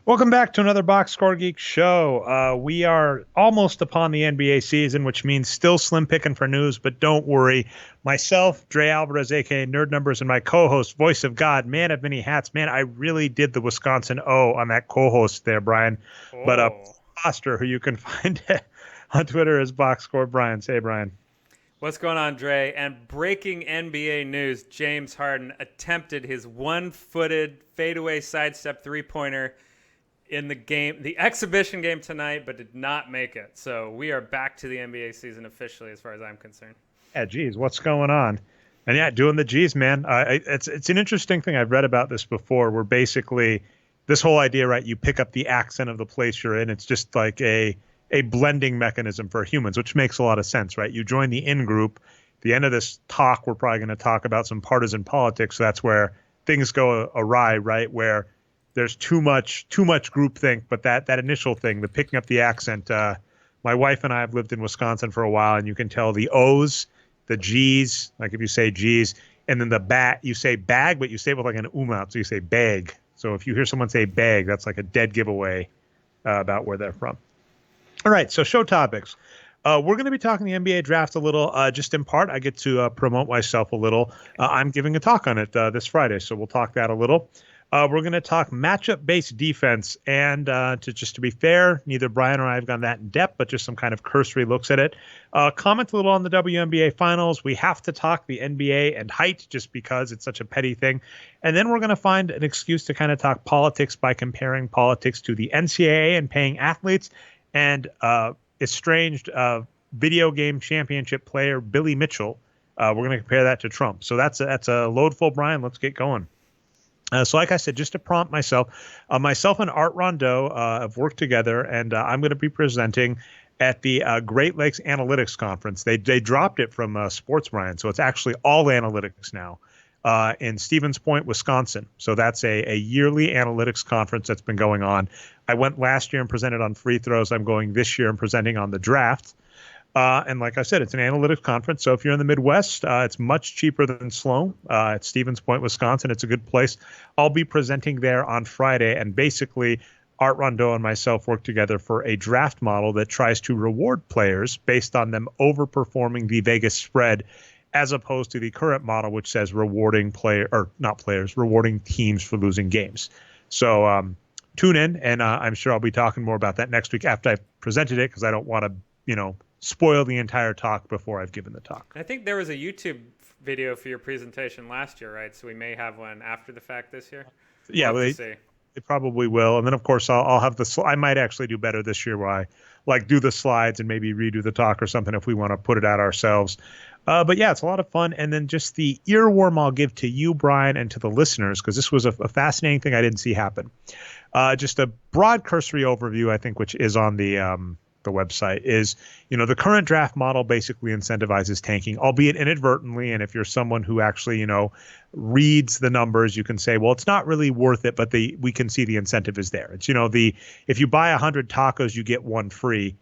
Welcome back to another Box Score Geek show. We are almost upon the NBA season, which means still slim picking for news, but don't worry. Myself, Dre Alvarez, aka Nerd Numbers, and my co-host, Voice of God, man of many hats. Man, I really did the Wisconsin O on that co-host there, Brian. But Oh. Foster, who you can find on Twitter as Box Score Brian. Say, Brian. What's going on, Dre? And breaking NBA news, James Harden attempted his one-footed fadeaway sidestep three-pointer in the exhibition game tonight, but did not make it. So we are back to the NBA season officially, as far as I'm concerned. Yeah, geez, what's going on? And yeah, doing the G's, man. It's an interesting thing. I've read about this before, where basically this whole idea, right? You pick up the accent of the place you're in. It's just like a blending mechanism for humans, which makes a lot of sense, right? You join the in group. At the end of this talk, we're probably going to talk about some partisan politics. So that's where things go awry, right? Where there's too much groupthink, but that initial thing, the picking up the accent. My wife and I have lived in Wisconsin for a while, and you can tell the O's, the G's, like if you say G's, and then the bat, you say bag, but you say it with like an umlaut, so you say bag. So if you hear someone say bag, that's like a dead giveaway about where they're from. All right, so show topics. We're going to be talking the NBA draft a little, just in part. I get to promote myself a little. I'm giving a talk on it this Friday, so we'll talk that a little. We're going to talk matchup-based defense, and to be fair, neither Brian or I have gone that in depth, but just some kind of cursory looks at it. Comment a little on the WNBA Finals. We have to talk the NBA and height just because it's such a petty thing. And then we're going to find an excuse to kind of talk politics by comparing politics to the NCAA and paying athletes, and estranged video game championship player Billy Mitchell. We're going to compare that to Trump. So that's a load full, Brian. Let's get going. So like I said, just to prompt myself and Art Rondeau have worked together, and I'm going to be presenting at the Great Lakes Analytics Conference. They dropped it from Sports, Brian, so it's actually all analytics now in Stevens Point, Wisconsin. So that's a yearly analytics conference that's been going on. I went last year and presented on free throws. I'm going this year and presenting on the draft. And like I said, it's an analytics conference. So if you're in the Midwest, it's much cheaper than Sloan at Stevens Point, Wisconsin. It's a good place. I'll be presenting there on Friday. And basically, Art Rondeau and myself work together for a draft model that tries to reward players based on them overperforming the Vegas spread, as opposed to the current model, which says rewarding rewarding teams for losing games. So tune in, and I'm sure I'll be talking more about that next week after I've presented it, because I don't want to, spoil the entire talk before I've given the talk. I think there was a YouTube video for your presentation last year, right? So we may have one after the fact this year. Yeah, they probably will. And then, of course, I'll have I might actually do better this year where I do the slides and maybe redo the talk or something if we want to put it out ourselves. But yeah, it's a lot of fun. And then just the earworm I'll give to you, Brian, and to the listeners, because this was a fascinating thing I didn't see happen. Just a broad cursory overview, I think, which is on the website, is, the current draft model basically incentivizes tanking, albeit inadvertently. And if you're someone who actually, reads the numbers, you can say, well, it's not really worth it, but we can see the incentive is there. It's, if you buy 100 tacos, you get one free.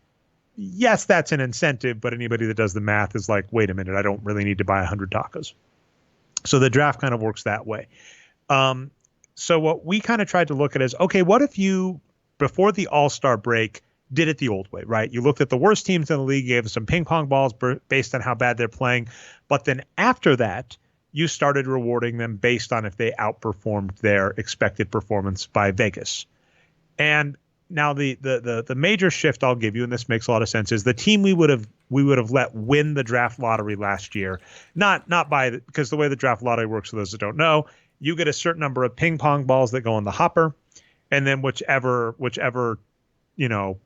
Yes, that's an incentive, but anybody that does the math is like, wait a minute, I don't really need to buy 100 tacos. So the draft kind of works that way. So what we kind of tried to look at is, okay, what if you, before the All-Star break, did it the old way, right? You looked at the worst teams in the league, gave them some ping pong balls based on how bad they're playing. But then after that, you started rewarding them based on if they outperformed their expected performance by Vegas. And now the major shift I'll give you, and this makes a lot of sense, is the team we would have let win the draft lottery last year. Not because the way the draft lottery works, for those that don't know, you get a certain number of ping pong balls that go in the hopper, and then whichever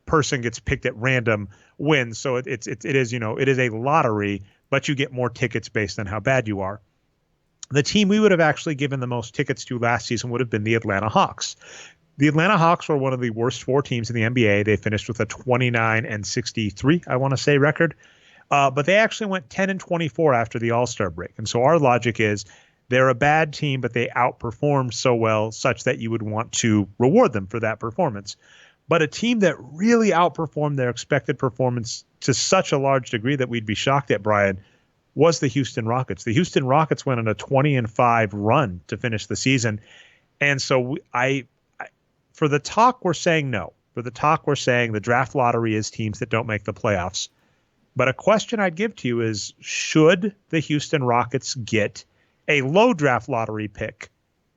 person gets picked at random wins. So it is a lottery, but you get more tickets based on how bad you are. The team we would have actually given the most tickets to last season would have been the Atlanta Hawks. The Atlanta Hawks were one of the worst four teams in the NBA. They finished with a 29-63, I want to say, record. But they actually went 10-24 after the All-Star break. And so our logic is they're a bad team, but they outperformed so well such that you would want to reward them for that performance. But a team that really outperformed their expected performance to such a large degree that we'd be shocked at, Brian, was the Houston Rockets. The Houston Rockets went on a 20-5 run to finish the season. And so for the talk, we're saying no. For the talk, we're saying the draft lottery is teams that don't make the playoffs. But a question I'd give to you is, should the Houston Rockets get a low draft lottery pick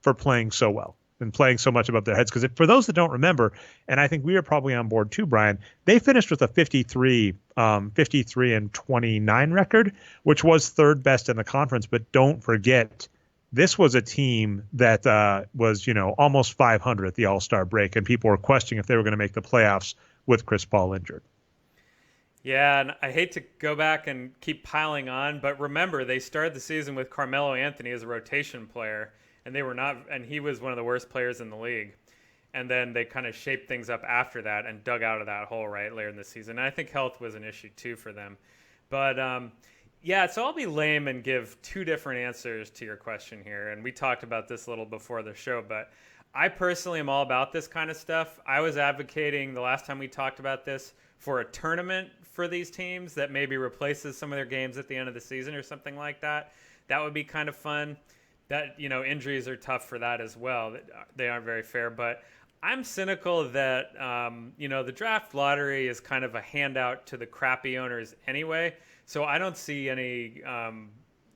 for playing so well and playing so much above their heads? Because for those that don't remember, and I think we are probably on board too, Brian, they finished with a 53 and 29 record, which was third best in the conference. But don't forget, this was a team that was, almost 500 at the All-Star break, and people were questioning if they were going to make the playoffs with Chris Paul injured. Yeah, and I hate to go back and keep piling on, but remember, they started the season with Carmelo Anthony as a rotation player, and he was one of the worst players in the league. And then they kind of shaped things up after that and dug out of that hole right later in the season. And I think health was an issue too for them. But yeah, so I'll be lame and give two different answers to your question here. And we talked about this a little before the show, but I personally am all about this kind of stuff. I was advocating the last time we talked about this for a tournament for these teams that maybe replaces some of their games at the end of the season or something like that. That would be kind of fun. That, injuries are tough for that as well. They aren't very fair, but I'm cynical that, the draft lottery is kind of a handout to the crappy owners anyway. So I don't see any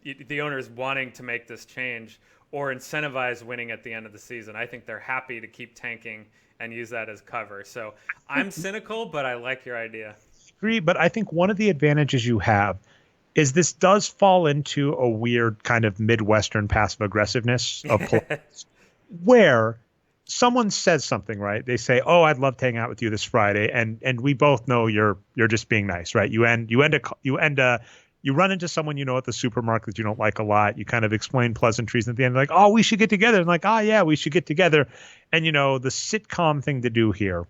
the owners wanting to make this change or incentivize winning at the end of the season. I think they're happy to keep tanking and use that as cover. So I'm cynical, but I like your idea. Agree, but I think one of the advantages you have is this does fall into a weird kind of Midwestern passive aggressiveness of where someone says something, right? They say, "Oh, I'd love to hang out with you this Friday," and we both know you're just being nice, right? You run into someone at the supermarket that you don't like a lot. You kind of explain pleasantries, and at the end, like, "Oh, we should get together," and like, "Oh yeah, we should get together." And the sitcom thing to do here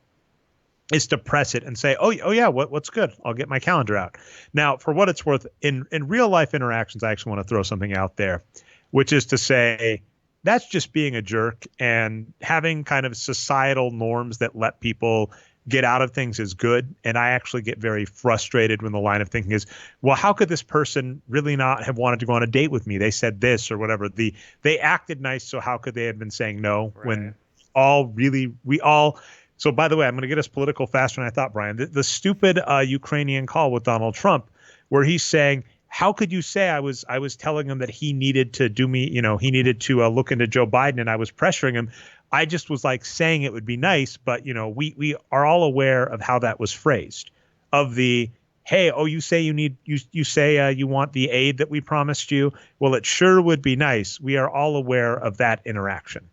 is to press it and say, oh yeah, what's good? I'll get my calendar out. Now, for what it's worth, in real life interactions, I actually want to throw something out there, which is to say that's just being a jerk, and having kind of societal norms that let people get out of things is good. And I actually get very frustrated when the line of thinking is, well, how could this person really not have wanted to go on a date with me? They said this or whatever. They acted nice, so how could they have been saying no? Right. When So, by the way, I'm going to get us political faster than I thought, Brian. The stupid Ukrainian call with Donald Trump, where he's saying, how could you say I was telling him that he needed to do me, he needed to look into Joe Biden, and I was pressuring him. I just was like saying it would be nice, but, we are all aware of how that was phrased, of the, hey, you say you want the aid that we promised you. Well, it sure would be nice. We are all aware of that interaction.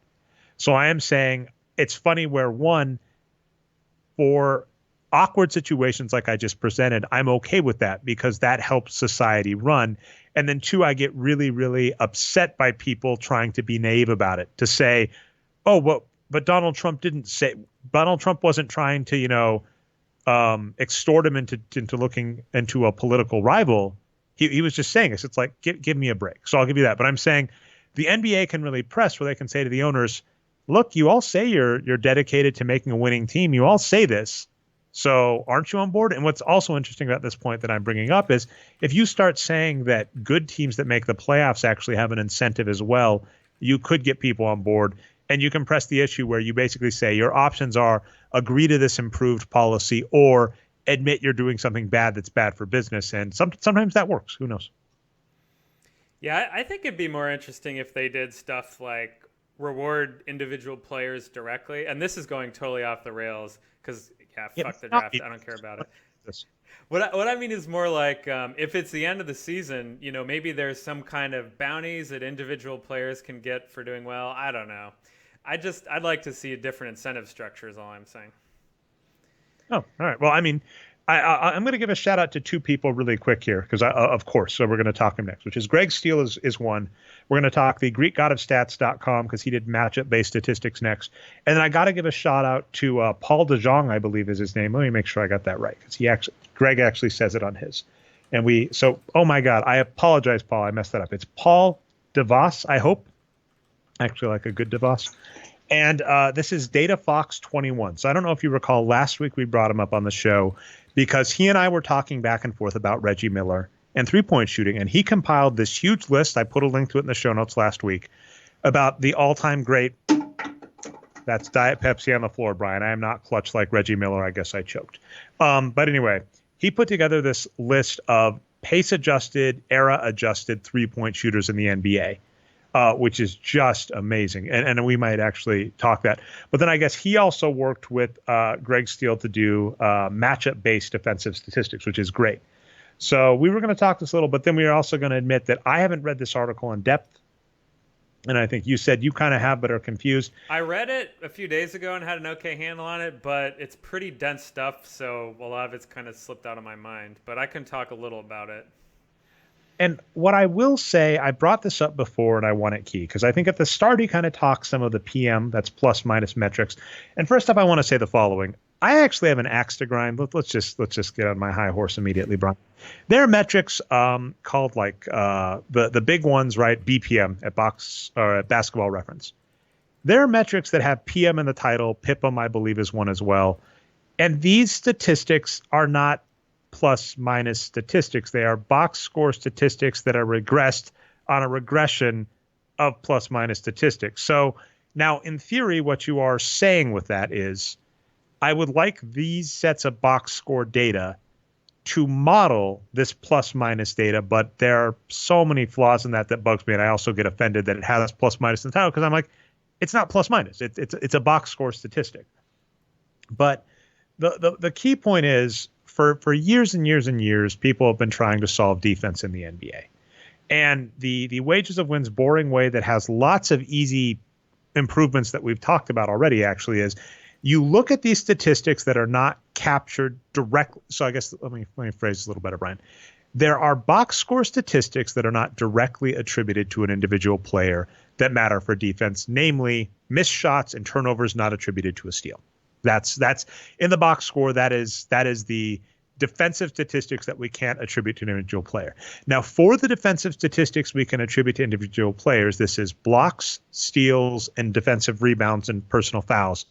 So I am saying it's funny where one, for awkward situations like I just presented, I'm okay with that because that helps society run. And then two, I get really, really upset by people trying to be naive about it, to say, but Donald Trump wasn't trying to, extort him into looking into a political rival. He was just saying this. It's like, give me a break. So I'll give you that. But I'm saying the NBA can really press where they can say to the owners, look, you all say you're dedicated to making a winning team. You all say this. So aren't you on board? And what's also interesting about this point that I'm bringing up is if you start saying that good teams that make the playoffs actually have an incentive as well, you could get people on board. And you can press the issue where you basically say your options are agree to this improved policy or admit you're doing something bad that's bad for business. And sometimes that works. Who knows? Yeah, I think it'd be more interesting if they did stuff like reward individual players directly. And this is going totally off the rails because, fuck the draft. I don't care about it. What I mean is more like if it's the end of the season, maybe there's some kind of bounties that individual players can get for doing well. I don't know. I'd like to see a different incentive structure is all I'm saying. Oh, all right. Well, I mean, I'm going to give a shout out to two people really quick here because, of course, so we're going to talk him next, which is Greg Steele is one. We're going to talk the GreekGodOfStats.com because he did matchup-based statistics next. And then I got to give a shout out to Paul DeJong, I believe is his name. Let me make sure I got that right because Greg actually says it on his. And oh my God, I apologize, Paul. I messed that up. It's Paul DeVos, I hope. Actually like a good DeVos. And this is Data Fox 21. So I don't know if you recall last week we brought him up on the show because he and I were talking back and forth about Reggie Miller and three-point shooting. And he compiled this huge list. I put a link to it in the show notes last week about the all-time great That's Diet Pepsi on the floor, Brian. I am not clutch like Reggie Miller. I guess I choked. But anyway, he put together this list of pace-adjusted, era-adjusted three-point shooters in the NBA, which is just amazing. And we might actually talk that. But then I guess he also worked with Greg Steele to do matchup-based defensive statistics, which is great. So we were going to talk this a little, but then we are also going to admit that I haven't read this article in depth. And I think you said you kind of have, but are confused. I read it a few days ago and had an okay handle on it, but it's pretty dense stuff, so a lot of it's kind of slipped out of my mind. But I can talk a little about it. And what I will say, I brought this up before and I want it key, because I think at the start he kind of talks some of the PM, that's plus minus metrics. And first up, I want to say the following. I actually have an axe to grind. Let's just get on my high horse immediately, Brian. There are metrics called like the big ones, right? BPM at Basketball Reference. There are metrics that have PM in the title. PIPM, I believe, is one as well. And these statistics are not plus minus statistics. They are box score statistics that are regressed on a regression of plus minus statistics. So now, in theory, what you are saying with that is, I would like these sets of box score data to model this plus minus data, but there are so many flaws in that bugs me. And I also get offended that it has plus minus in the title, because I'm like, it's not plus minus. It's a box score statistic. But the key point is, for years and years and years, people have been trying to solve defense in the NBA. And the wages of wins boring way that has lots of easy improvements that we've talked about already actually is, you look at these statistics that are not captured directly. So I guess let me phrase this a little better, Brian. There are box score statistics that are not directly attributed to an individual player that matter for defense, namely missed shots and turnovers not attributed to a steal. That's in the box score. That is the defensive statistics that we can't attribute to an individual player. Now, for the defensive statistics we can attribute to individual players, this is blocks, steals, and defensive rebounds and personal fouls.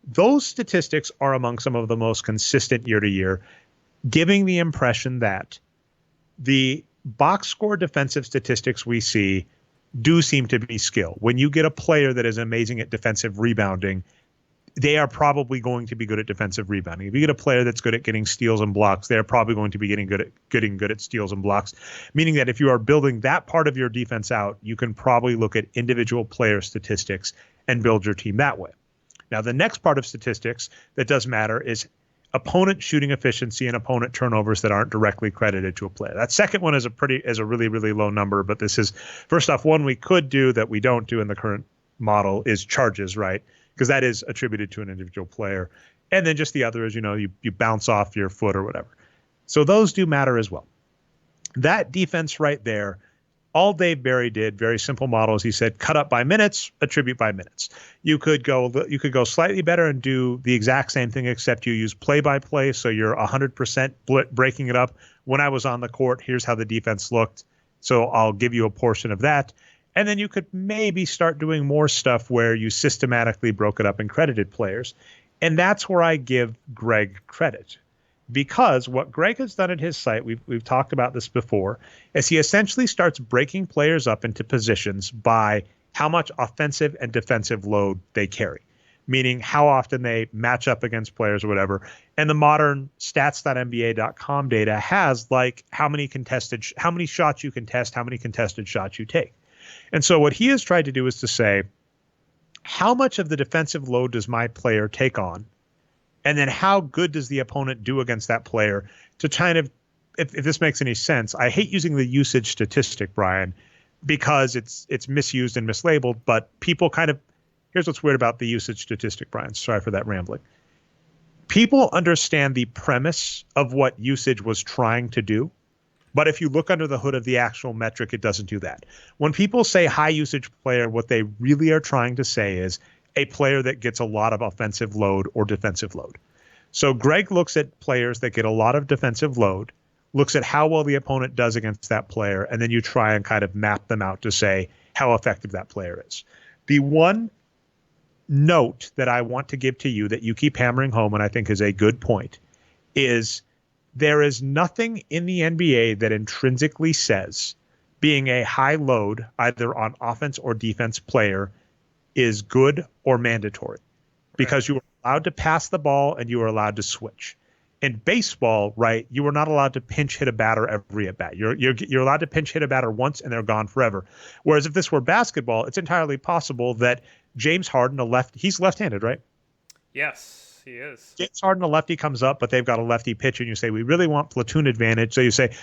Those statistics are among some of the most consistent year to year, giving the impression that the box score defensive statistics we see do seem to be skill. When you get a player that is amazing at defensive rebounding, they are probably going to be good at defensive rebounding. If you get a player that's good at getting steals and blocks, they're probably going to be getting good at steals and blocks, meaning that if you are building that part of your defense out, you can probably look at individual player statistics and build your team that way. Now, the next part of statistics that does matter is opponent shooting efficiency and opponent turnovers that aren't directly credited to a player. That second one is a really, really low number, but this is, first off, one we could do that we don't do in the current model is charges, right? Because that is attributed to an individual player. And then just the other is, you bounce off your foot or whatever. So those do matter as well. That defense right there, all Dave Barry did, very simple model, is he said, cut up by minutes, attribute by minutes. You could go slightly better and do the exact same thing, except you use play-by-play, so you're 100% breaking it up. When I was on the court, here's how the defense looked, so I'll give you a portion of that. And then you could maybe start doing more stuff where you systematically broke it up and credited players. And that's where I give Greg credit. Because what Greg has done at his site, we've talked about this before, is he essentially starts breaking players up into positions by how much offensive and defensive load they carry, meaning how often they match up against players or whatever. And the modern stats.nba.com data has like how many shots you can test, how many contested shots you take. And so what he has tried to do is to say, how much of the defensive load does my player take on? And then how good does the opponent do against that player to kind of, if this makes any sense, I hate using the usage statistic, Brian, because it's misused and mislabeled, but people kind of, here's what's weird about the usage statistic, Brian. Sorry for that rambling. People understand the premise of what usage was trying to do, but if you look under the hood of the actual metric, it doesn't do that. When people say high usage player, what they really are trying to say is a player that gets a lot of offensive load or defensive load. So Greg looks at players that get a lot of defensive load, looks at how well the opponent does against that player, and then you try and kind of map them out to say how effective that player is. The one note that I want to give to you that you keep hammering home, and I think is a good point, is there is nothing in the NBA that intrinsically says being a high load, either on offense or defense player, is good or mandatory because you are allowed to pass the ball and you are allowed to switch. In baseball, right, you are not allowed to pinch hit a batter every at bat. You're allowed to pinch hit a batter once and they're gone forever. Whereas if this were basketball, it's entirely possible that James Harden, he's left-handed, right? Yes, he is. James Harden, a lefty, comes up, but they've got a lefty pitcher, and you say, we really want platoon advantage. So you say,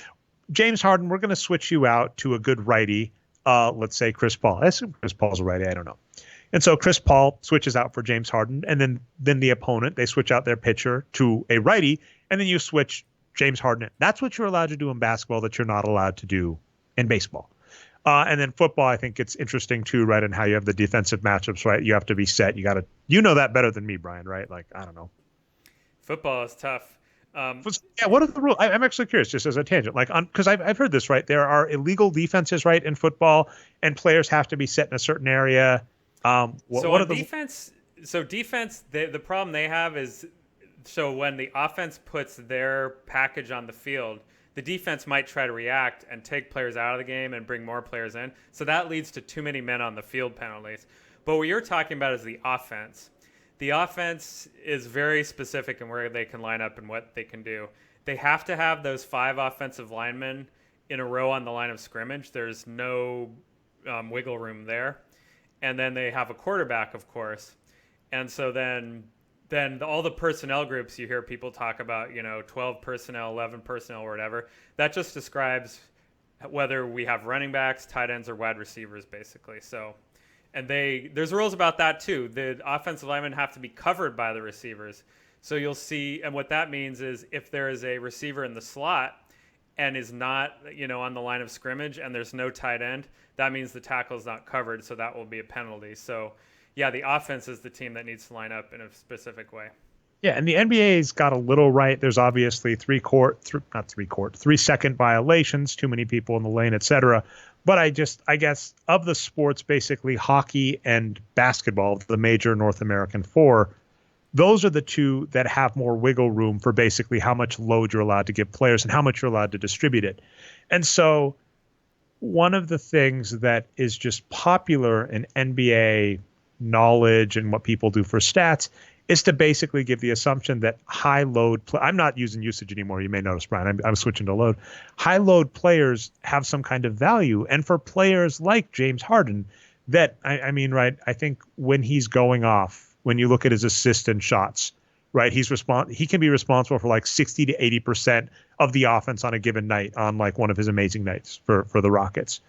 James Harden, we're going to switch you out to a good righty. Let's say Chris Paul. I assume Chris Paul's a righty. I don't know. And so Chris Paul switches out for James Harden, and then the opponent, they switch out their pitcher to a righty, and then you switch James Harden in. That's what you're allowed to do in basketball that you're not allowed to do in baseball. And then football, I think it's interesting too, right? And how you have the defensive matchups, right? You have to be set. You know that better than me, Brian, right? Like, I don't know. Football is tough. Yeah, what are the rules? I'm actually curious, just as a tangent, like, because I've heard this, right? There are illegal defenses, right, in football, and players have to be set in a certain area. Defense, the problem they have is, so when the offense puts their package on the field, the defense might try to react and take players out of the game and bring more players in. So that leads to too many men on the field penalties. But what you're talking about is the offense. The offense is very specific in where they can line up and what they can do. They have to have those 5 offensive linemen in a row on the line of scrimmage. There's no wiggle room there. And then they have a quarterback, of course. And so then all the personnel groups you hear people talk about, 12 personnel, 11 personnel, or whatever, that just describes whether we have running backs, tight ends, or wide receivers, basically. So, and there's rules about that too. The offensive linemen have to be covered by the receivers. So you'll see, and what that means is if there is a receiver in the slot and is not, on the line of scrimmage and there's no tight end, that means the tackle is not covered, so that will be a penalty. So, yeah, the offense is the team that needs to line up in a specific way. Yeah, and the NBA's got a little right. There's obviously 3-second violations, too many people in the lane, etc. But I guess of the sports, basically hockey and basketball, the major North American 4, those are the two that have more wiggle room for basically how much load you're allowed to give players and how much you're allowed to distribute it. And so one of the things that is just popular in NBA knowledge and what people do for stats is to basically give the assumption that high load I'm not using usage anymore. You may notice, Brian, I'm switching to load. High load players have some kind of value. And for players like James Harden, that I mean, right, I think when he's going off, when you look at his assists and shots, right, he can be responsible for like 60 to 80% of the offense on a given night on like one of his amazing nights for the Rockets.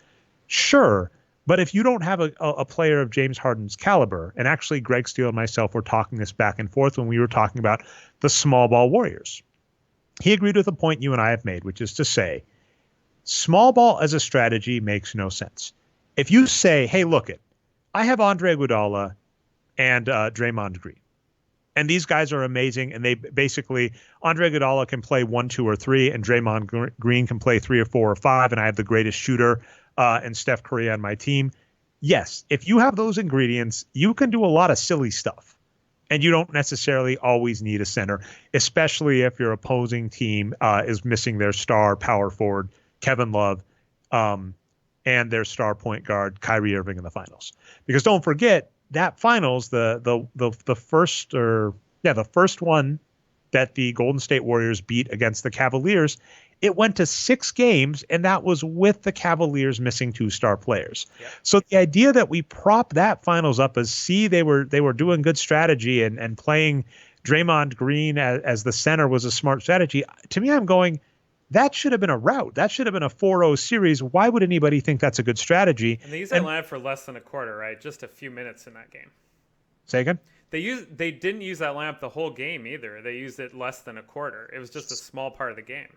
Sure. But if you don't have a player of James Harden's caliber, and actually Greg Steele and myself were talking this back and forth when we were talking about the small ball Warriors. He agreed with a point you and I have made, which is to say, small ball as a strategy makes no sense. If you say, hey, look it, I have Andre Iguodala and Draymond Green, and these guys are amazing, and they basically, Andre Iguodala can play 1, 2, or 3, and Draymond Green can play 3 or 4 or 5, and I have the greatest shooter and Steph Curry on my team. Yes, if you have those ingredients, you can do a lot of silly stuff. And you don't necessarily always need a center, especially if your opposing team is missing their star power forward, Kevin Love, and their star point guard, Kyrie Irving, in the finals. Because don't forget, that finals, the first one that the Golden State Warriors beat against the Cavaliers, it went to 6 games, and that was with the Cavaliers missing 2 star players. Yep. So the idea that we prop that finals up as, they were doing good strategy and playing Draymond Green as the center was a smart strategy. To me, I'm going, that should have been a rout. That should have been a 4-0 series. Why would anybody think that's a good strategy? And they used that lineup for less than a quarter, right? Just a few minutes in that game. Say again? They didn't use that lineup the whole game either. They used it less than a quarter. It was just a small part of the game.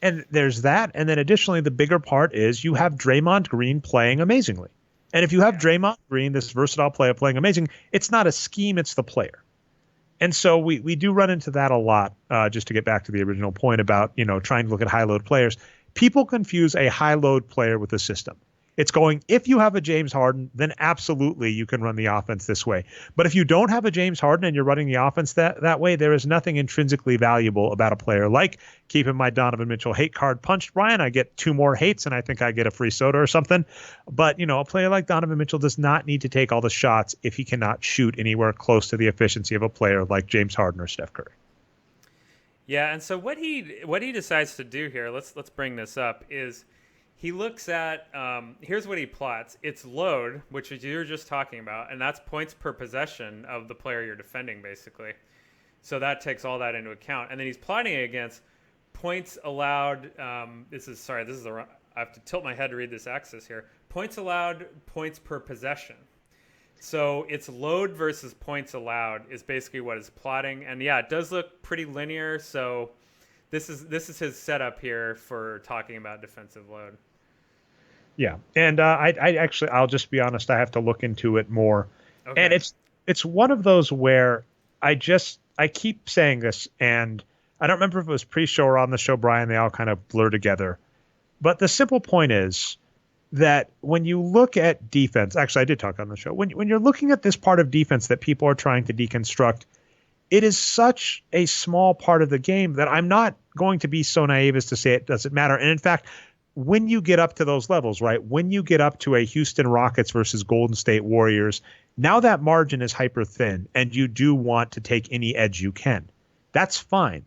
And there's that. And then additionally, the bigger part is you have Draymond Green playing amazingly. And if you have Draymond Green, this versatile player playing amazing, it's not a scheme, it's the player. And so we do run into that a lot, just to get back to the original point about, trying to look at high load players. People confuse a high load player with a system. It's going, if you have a James Harden, then absolutely you can run the offense this way. But if you don't have a James Harden and you're running the offense that way, there is nothing intrinsically valuable about a player. Like, keeping my Donovan Mitchell hate card punched, Brian, I get 2 more hates and I think I get a free soda or something. But, a player like Donovan Mitchell does not need to take all the shots if he cannot shoot anywhere close to the efficiency of a player like James Harden or Steph Curry. Yeah, and so what he decides to do here, let's bring this up, is he looks at, here's what he plots. It's load, which is you're just talking about, and that's points per possession of the player you're defending, basically. So that takes all that into account. And then he's plotting it against points allowed. I have to tilt my head to read this axis here. Points allowed, points per possession. So it's load versus points allowed is basically what it's plotting. And yeah, it does look pretty linear. So this is his setup here for talking about defensive load. Yeah, and I'll just be honest, I have to look into it more. Okay. And it's one of those where I keep saying this, and I don't remember if it was pre-show or on the show, Brian, they all kind of blur together. But the simple point is that when you look at defense, actually I did talk on the show, when you're looking at this part of defense that people are trying to deconstruct, it is such a small part of the game that I'm not going to be so naive as to say it doesn't matter. And in fact, when you get up to those levels, right, when you get up to a Houston Rockets versus Golden State Warriors, now that margin is hyper thin and you do want to take any edge you can. That's fine.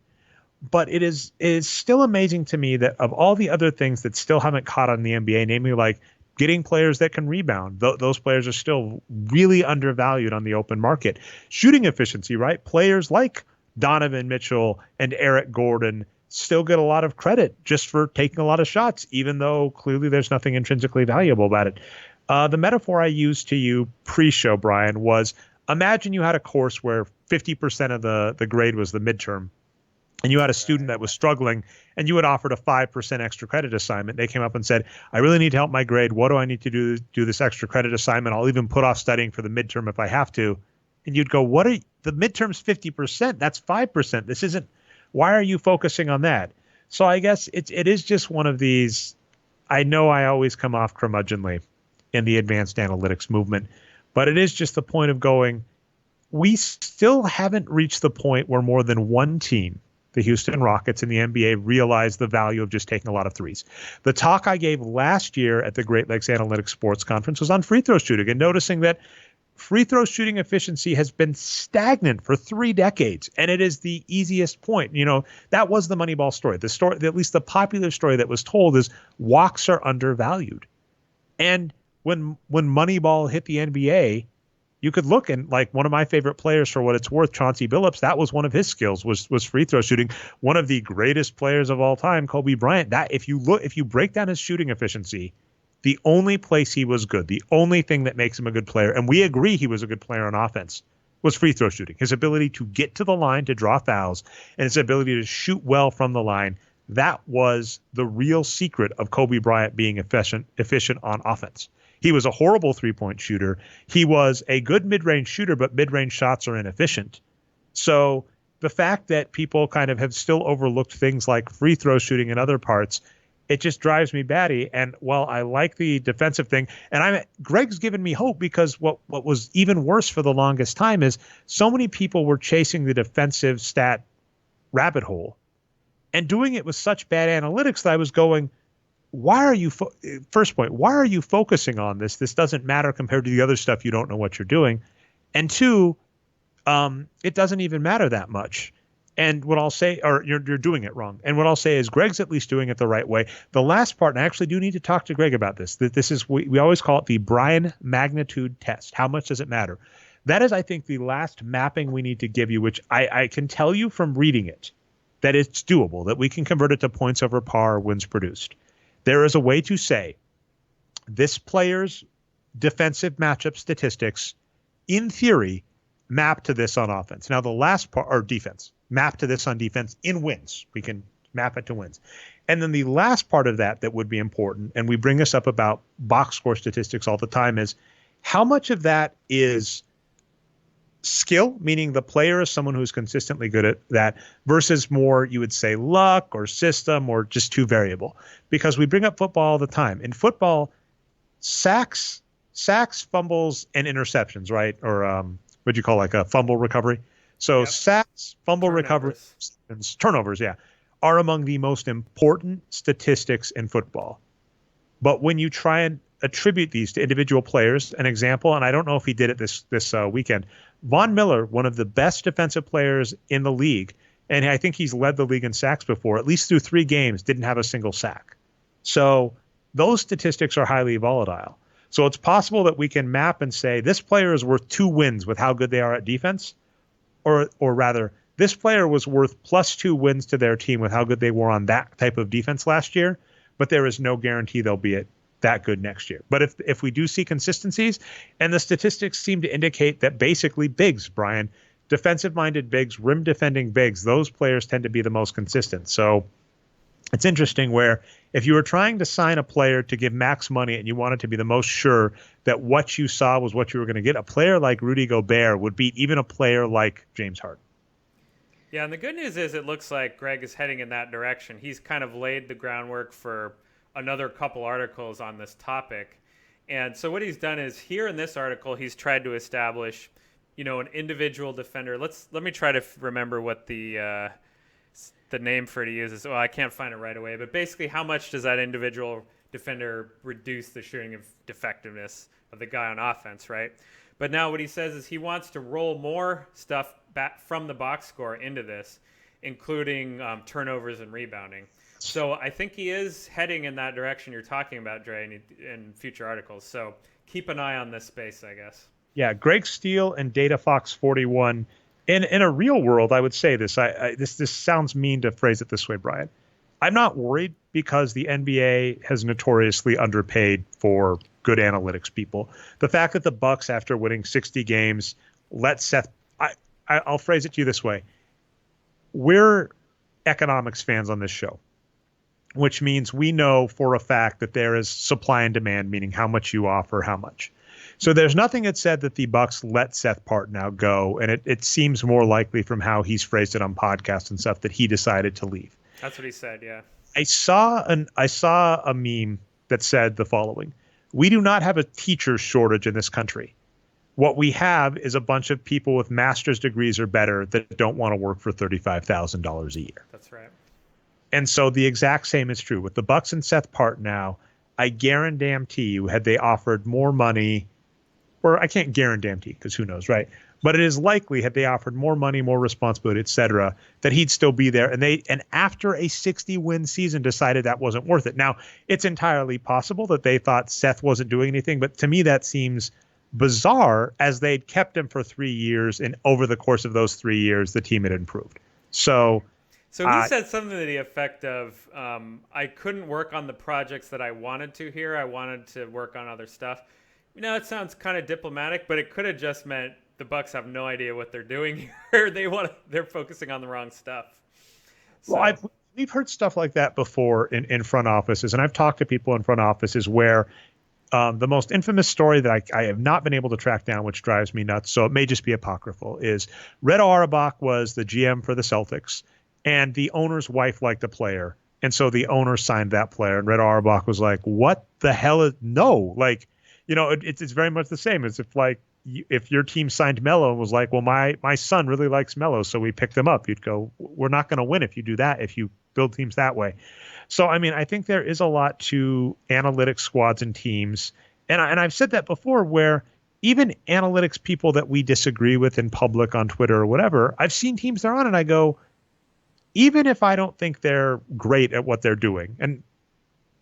But it is still amazing to me that of all the other things that still haven't caught on in the NBA, namely like getting players that can rebound, those players are still really undervalued on the open market. Shooting efficiency, right? Players like Donovan Mitchell and Eric Gordon still get a lot of credit just for taking a lot of shots, even though clearly there's nothing intrinsically valuable about it. The metaphor I used to you pre-show, Brian, was imagine you had a course where 50% of the grade was the midterm, and you had a student that was struggling, and you had offered a 5% extra credit assignment. They came up and said, I really need help my grade. What do I need to do this extra credit assignment? I'll even put off studying for the midterm if I have to. And you'd go, the midterm's 50%? That's 5%. This isn't. Why are you focusing on that? So I guess it is just one of these. I know I always come off curmudgeonly in the advanced analytics movement, but it is just the point of going, we still haven't reached the point where more than one team, the Houston Rockets in the NBA, realize the value of just taking a lot of threes. The talk I gave last year at the Great Lakes Analytics Sports Conference was on free throw shooting and noticing that free throw shooting efficiency has been stagnant for 3 decades, and it is the easiest point. That was the Moneyball story. The story, at least the popular story that was told, is walks are undervalued. And when Moneyball hit the NBA, you could look, and like one of my favorite players for what it's worth, Chauncey Billups, that was one of his skills was free throw shooting. One of the greatest players of all time, Kobe Bryant. That if you break down his shooting efficiency, the only place he was good, the only thing that makes him a good player, and we agree he was a good player on offense, was free throw shooting. His ability to get to the line to draw fouls and his ability to shoot well from the line, that was the real secret of Kobe Bryant being efficient on offense. He was a horrible three-point shooter. He was a good mid-range shooter, but mid-range shots are inefficient. So the fact that people kind of have still overlooked things like free throw shooting in other parts, it just drives me batty. And while I like the defensive thing, and Greg's given me hope, because what was even worse for the longest time is so many people were chasing the defensive stat rabbit hole and doing it with such bad analytics that I was going, why are you first point, why are you focusing on this? This doesn't matter compared to the other stuff. You don't know what you're doing. And 2, it doesn't even matter that much. And what I'll say, or you're doing it wrong. And what I'll say is Greg's at least doing it the right way. The last part, and I actually do need to talk to Greg about this, that this is, we always call it the Brian magnitude test. How much does it matter? That is, I think, the last mapping we need to give you, which I can tell you from reading it, that it's doable, that we can convert it to points over par wins produced. There is a way to say this player's defensive matchup statistics, in theory, map to this on offense. Now, the last part, or defense, map to this on defense in wins. We can map it to wins. And then the last part of that would be important, and we bring this up about box score statistics all the time, is how much of that is skill, meaning the player is someone who's consistently good at that, versus more, you would say, luck or system or just too variable. Because we bring up football all the time. In football, sacks, fumbles, and interceptions, right? Or what'd you call like a fumble recovery? So Yep. sacks, fumble recovery, Turnovers. and turnovers, yeah, are among the most important statistics in football. But when you try and attribute these to individual players, an example, and I don't know if he did it this weekend, Von Miller, one of the best defensive players in the league, and I think he's led the league in sacks before, at least through 3 games, didn't have a single sack. So those statistics are highly volatile. So it's possible that we can map and say this player is worth 2 wins with how good they are at defense, or rather, this player was worth +2 wins to their team with how good they were on that type of defense last year, but there is no guarantee they'll be that good next year. But if we do see consistencies, and the statistics seem to indicate that basically bigs, Brian, defensive-minded bigs, rim-defending bigs, those players tend to be the most consistent. So it's interesting where if you were trying to sign a player to give max money and you wanted to be the most sure that what you saw was what you were going to get, a player like Rudy Gobert would beat even a player like James Harden. Yeah, and the good news is it looks like Greg is heading in that direction. He's kind of laid the groundwork for another couple articles on this topic. And so what he's done is here in this article, he's tried to establish, an individual defender. Let me try to remember what the name for it he uses. Well, I can't find it right away, but basically how much does that individual defender reduce the shooting of effectiveness of the guy on offense, right? But now what he says is he wants to roll more stuff back from the box score into this, including turnovers and rebounding. So I think he is heading in that direction you're talking about, Dre, in future articles. So keep an eye on this space, I guess. Yeah, Greg Steele and DataFox41. In a real world, I would say this. This sounds mean to phrase it this way, Brian. I'm not worried because the NBA has notoriously underpaid for good analytics people. The fact that the Bucks, after winning 60 games, let Seth. I'll phrase it to you this way: we're economics fans on this show, which means we know for a fact that there is supply and demand, meaning how much you offer, how much. So there's nothing that said that the Bucks let Seth Partnow go, and it seems more likely from how he's phrased it on podcasts and stuff that he decided to leave. That's what he said, yeah. I saw a meme that said the following: we do not have a teacher shortage in this country. What we have is a bunch of people with master's degrees or better that don't want to work for $35,000 a year. That's right. And so the exact same is true with the Bucks and Seth Partnow. I guarantee you, had they offered more money, or I can't guarantee because who knows, right? But it is likely, had they offered more money, more responsibility, et cetera, that he'd still be there. And after a 60-win season, decided that wasn't worth it. Now, it's entirely possible that they thought Seth wasn't doing anything, but to me that seems bizarre, as they'd kept him for 3 years, and over the course of those 3 years, the team had improved. So he said something to the effect of, I couldn't work on the projects that I wanted to here. I wanted to work on other stuff. It sounds kind of diplomatic, but it could have just meant the Bucks have no idea what they're doing here. They're focusing on the wrong stuff. So. Well, we've heard stuff like that before in front offices, and I've talked to people in front offices where the most infamous story that I have not been able to track down, which drives me nuts, so it may just be apocryphal, is Red Auerbach was the GM for the Celtics, and the owner's wife liked a player, and so the owner signed that player, and Red Auerbach was like, what the hell is, no, like, it's very much the same as if your team signed Melo and was like, well, my son really likes Melo, so we picked him up. You'd go, we're not going to win if you do that, if you build teams that way. So, I think there is a lot to analytics squads and teams. And I've said that before, where even analytics people that we disagree with in public on Twitter or whatever, I've seen teams they're on and I go, even if I don't think they're great at what they're doing, and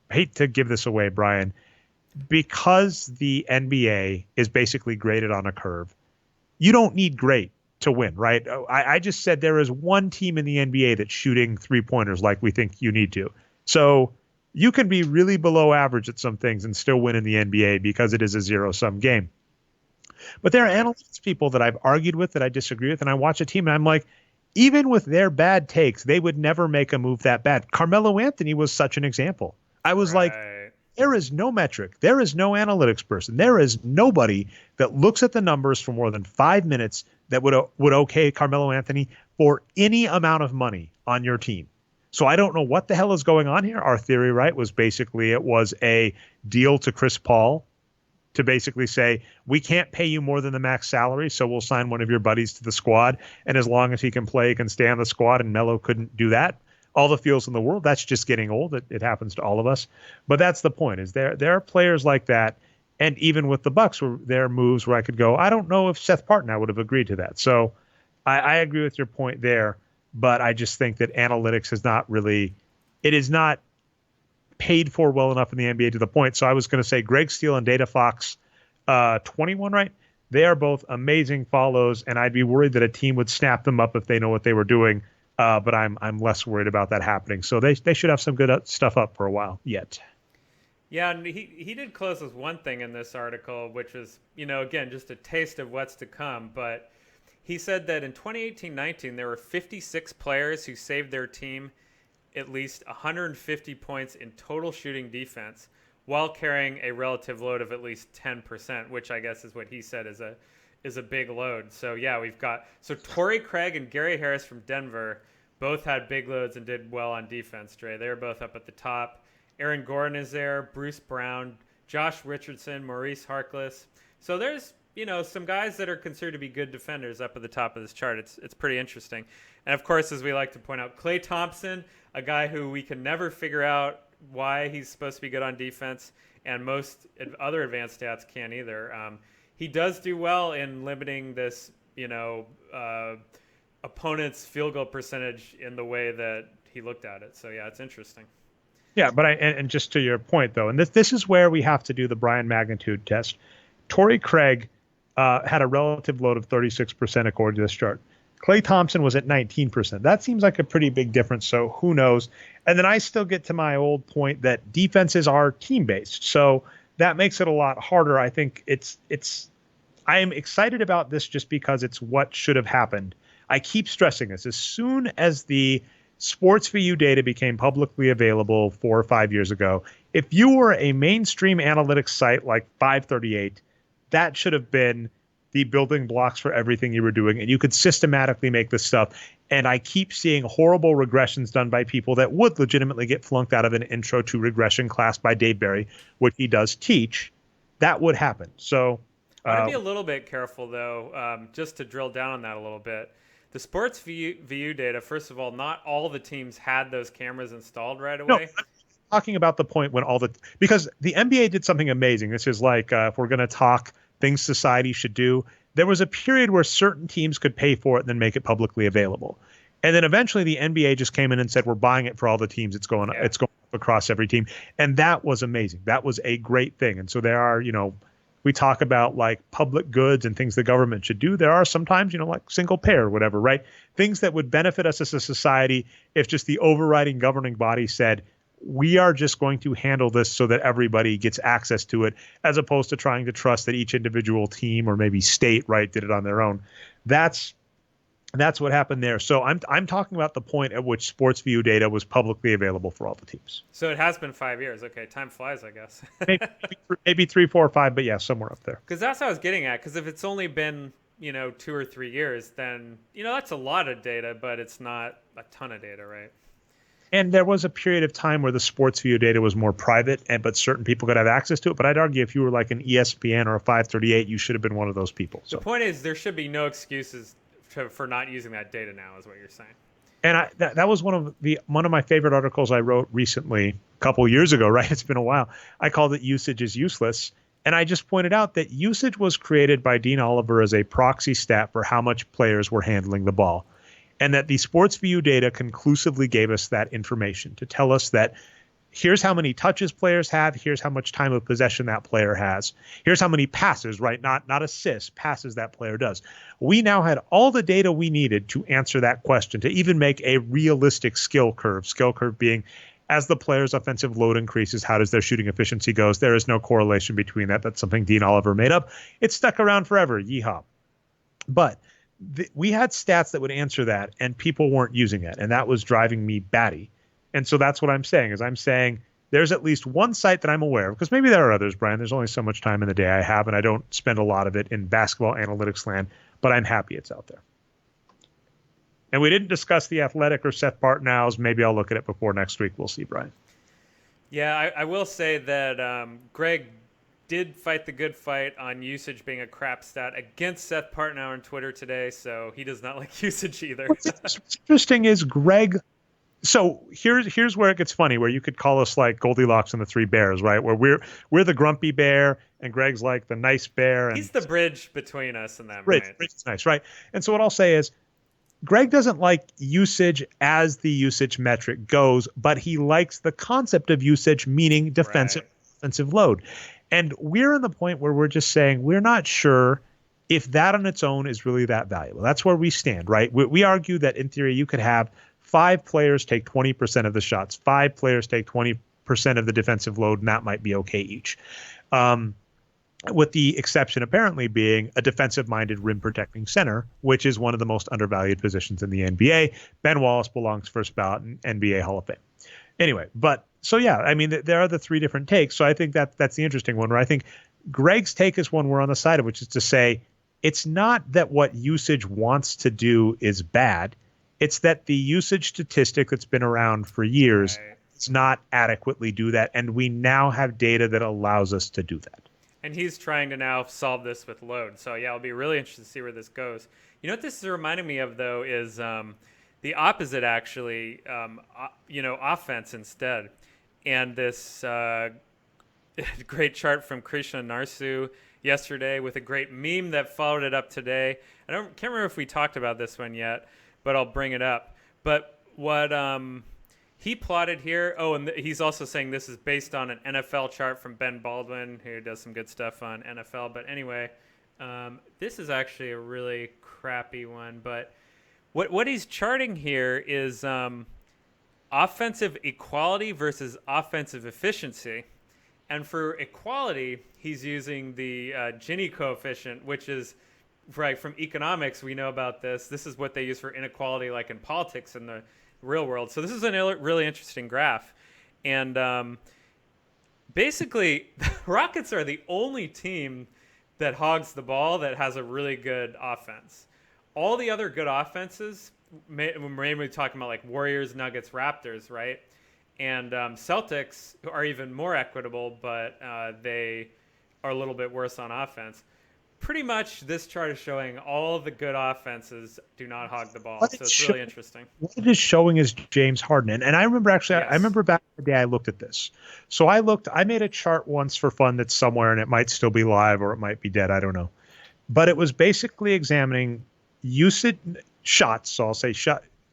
I hate to give this away, Brian, because the NBA is basically graded on a curve, you don't need great to win, right? I just said there is one team in the NBA that's shooting 3-pointers like we think you need to. So you can be really below average at some things and still win in the NBA because it is a zero-sum game. But there are analytics people that I've argued with that I disagree with, and I watch a team and I'm like, even with their bad takes, they would never make a move that bad. Carmelo Anthony was such an example. I was like, there is no metric. There is no analytics person. There is nobody that looks at the numbers for more than 5 minutes that would okay Carmelo Anthony for any amount of money on your team. So I don't know what the hell is going on here. Our theory, right, was basically it was a deal to Chris Paul to basically say, we can't pay you more than the max salary, so we'll sign one of your buddies to the squad. And as long as he can play, he can stay on the squad, and Melo couldn't do that. All the feels in the world, that's just getting old. It happens to all of us. But that's the point, is there are players like that. And even with the Bucks, where there are moves where I could go, I don't know if Seth Partnow would have agreed to that. So I agree with your point there, but I just think that analytics is not paid for well enough in the NBA to the point. So I was going to say Greg Steele and Data Fox 21, right? They are both amazing follows, and I'd be worried that a team would snap them up if they know what they were doing. But I'm less worried about that happening. So they should have some good stuff up for a while yet. Yeah, and he did close with one thing in this article, which was, again, just a taste of what's to come. But he said that in 2018-19, there were 56 players who saved their team at least 150 points in total shooting defense while carrying a relative load of at least 10%, which I guess is what he said is a big load. So yeah, so Torrey Craig and Gary Harris from Denver both had big loads and did well on defense, Dre. They were both up at the top. Aaron Gordon is there, Bruce Brown, Josh Richardson, Maurice Harkless. So there's, some guys that are considered to be good defenders up at the top of this chart. It's pretty interesting. And of course, as we like to point out, Klay Thompson, a guy who we can never figure out why he's supposed to be good on defense, and most other advanced stats can't either. He does do well in limiting this, opponent's field goal percentage in the way that he looked at it. So yeah, it's interesting. Yeah, but and just to your point though, and this is where we have to do the Brian magnitude test. Torrey Craig had a relative load of 36% according to this chart. Klay Thompson was at 19%. That seems like a pretty big difference, so who knows? And then I still get to my old point that defenses are team-based, so that makes it a lot harder. I think I am excited about this just because it's what should have happened. I keep stressing this. As soon as the Sports VU data became publicly available 4 or 5 years ago, if you were a mainstream analytics site like 538, that should have been the building blocks for everything you were doing, and you could systematically make this stuff. And I keep seeing horrible regressions done by people that would legitimately get flunked out of an intro to regression class by Dave Barry, which he does teach. That would happen. So I'd be a little bit careful, though, just to drill down on that a little bit. The Sports VU data, first of all, not all the teams had those cameras installed right away. No, I'm talking about the point when because the NBA did something amazing. This is like, if we're going to talk things society should do, there was a period where certain teams could pay for it and then make it publicly available. And then eventually the NBA just came in and said, we're buying it for all the teams. It's going across every team. And that was amazing. That was a great thing. And so there are, we talk about like public goods and things the government should do. There are sometimes, like single payer or whatever, right? Things that would benefit us as a society if just the overriding governing body said, we are just going to handle this so that everybody gets access to it, as opposed to trying to trust that each individual team or maybe state, right, did it on their own. That's what happened there. So I'm talking about the point at which Sports VU data was publicly available for all the teams. So it has been 5 years. Okay, time flies, I guess. maybe 3, 4, or 5, but yeah, somewhere up there. Because that's what I was getting at. Because if it's only been 2 or 3 years, then that's a lot of data, but it's not a ton of data, right? And there was a period of time where the Sports VU data was more private, but certain people could have access to it. But I'd argue if you were like an ESPN or a 538, you should have been one of those people. So. The point is, there should be no excuses for not using that data now, is what you're saying. And that was one of my favorite articles I wrote recently, a couple years ago, right? It's been a while. I called it Usage is Useless. And I just pointed out that usage was created by Dean Oliver as a proxy stat for how much players were handling the ball. And that the Sports VU data conclusively gave us that information to tell us that here's how many touches players have, here's how much time of possession that player has, here's how many passes, right? Not assists, passes that player does. We now had all the data we needed to answer that question, to even make a realistic skill curve being, as the player's offensive load increases, how does their shooting efficiency goes? There is no correlation between that. That's something Dean Oliver made up. It's stuck around forever. Yeehaw. But we had stats that would answer that, and people weren't using it, and that was driving me batty. And so that's what I'm saying, is I'm saying there's at least one site that I'm aware of, because maybe there are others, Brian. There's only so much time in the day I have, and I don't spend a lot of it in basketball analytics land, but I'm happy it's out there. And we didn't discuss The Athletic or Seth Partnow's. Maybe I'll look at it before next week. We'll see, Brian. Yeah, I will say that Greg did fight the good fight on usage being a crap stat against Seth Partnow on Twitter today, so he does not like usage either. What's interesting is Greg. So here's where it gets funny, where you could call us like Goldilocks and the Three Bears, right? Where we're the grumpy bear and Greg's like the nice bear. And he's the bridge between us and them. Bridge is nice, right? And so what I'll say is, Greg doesn't like usage as the usage metric goes, but he likes the concept of usage, meaning defensive, offensive load. And we're in the point where we're just saying we're not sure if that on its own is really that valuable. That's where we stand, right? We argue that in theory you could have 5 players take 20% of the shots, 5 players take 20% of the defensive load, and that might be okay each. With the exception apparently being a defensive-minded rim-protecting center, which is one of the most undervalued positions in the NBA. Ben Wallace belongs first ballot in NBA Hall of Fame. Anyway, but so yeah, I mean, there are the 3 different takes. So I think that's the interesting one, where I think Greg's take is one we're on the side of, which is to say it's not that what usage wants to do is bad. It's that the usage statistic that's been around for years does not adequately do that. And we now have data that allows us to do that. And he's trying to now solve this with load. So, yeah, it'll be really interesting to see where this goes. You know what this is reminding me of, though, is the opposite, actually, offense instead. And this great chart from Krishna Narsu yesterday with a great meme that followed it up today. Can't remember if we talked about this one yet, but I'll bring it up. But what he plotted here, and he's also saying this is based on an NFL chart from Ben Baldwin, who does some good stuff on NFL. But anyway, this is actually a really crappy one. But what he's charting here is offensive equality versus offensive efficiency. And for equality, he's using the Gini coefficient, which is, right, from economics, we know about this. This is what they use for inequality, like in politics in the real world. So this is a really interesting graph. And basically, the Rockets are the only team that hogs the ball that has a really good offense. All the other good offenses, we're mainly talking about like Warriors, Nuggets, Raptors, right? And Celtics are even more equitable, but they are a little bit worse on offense. Pretty much this chart is showing all the good offenses do not hog the ball. So it's really interesting. What it is showing is James Harden. And I remember actually, I remember back in the day I looked at this. So I made a chart once for fun that's somewhere, and it might still be live or it might be dead. I don't know. But it was basically examining usage shots. So I'll say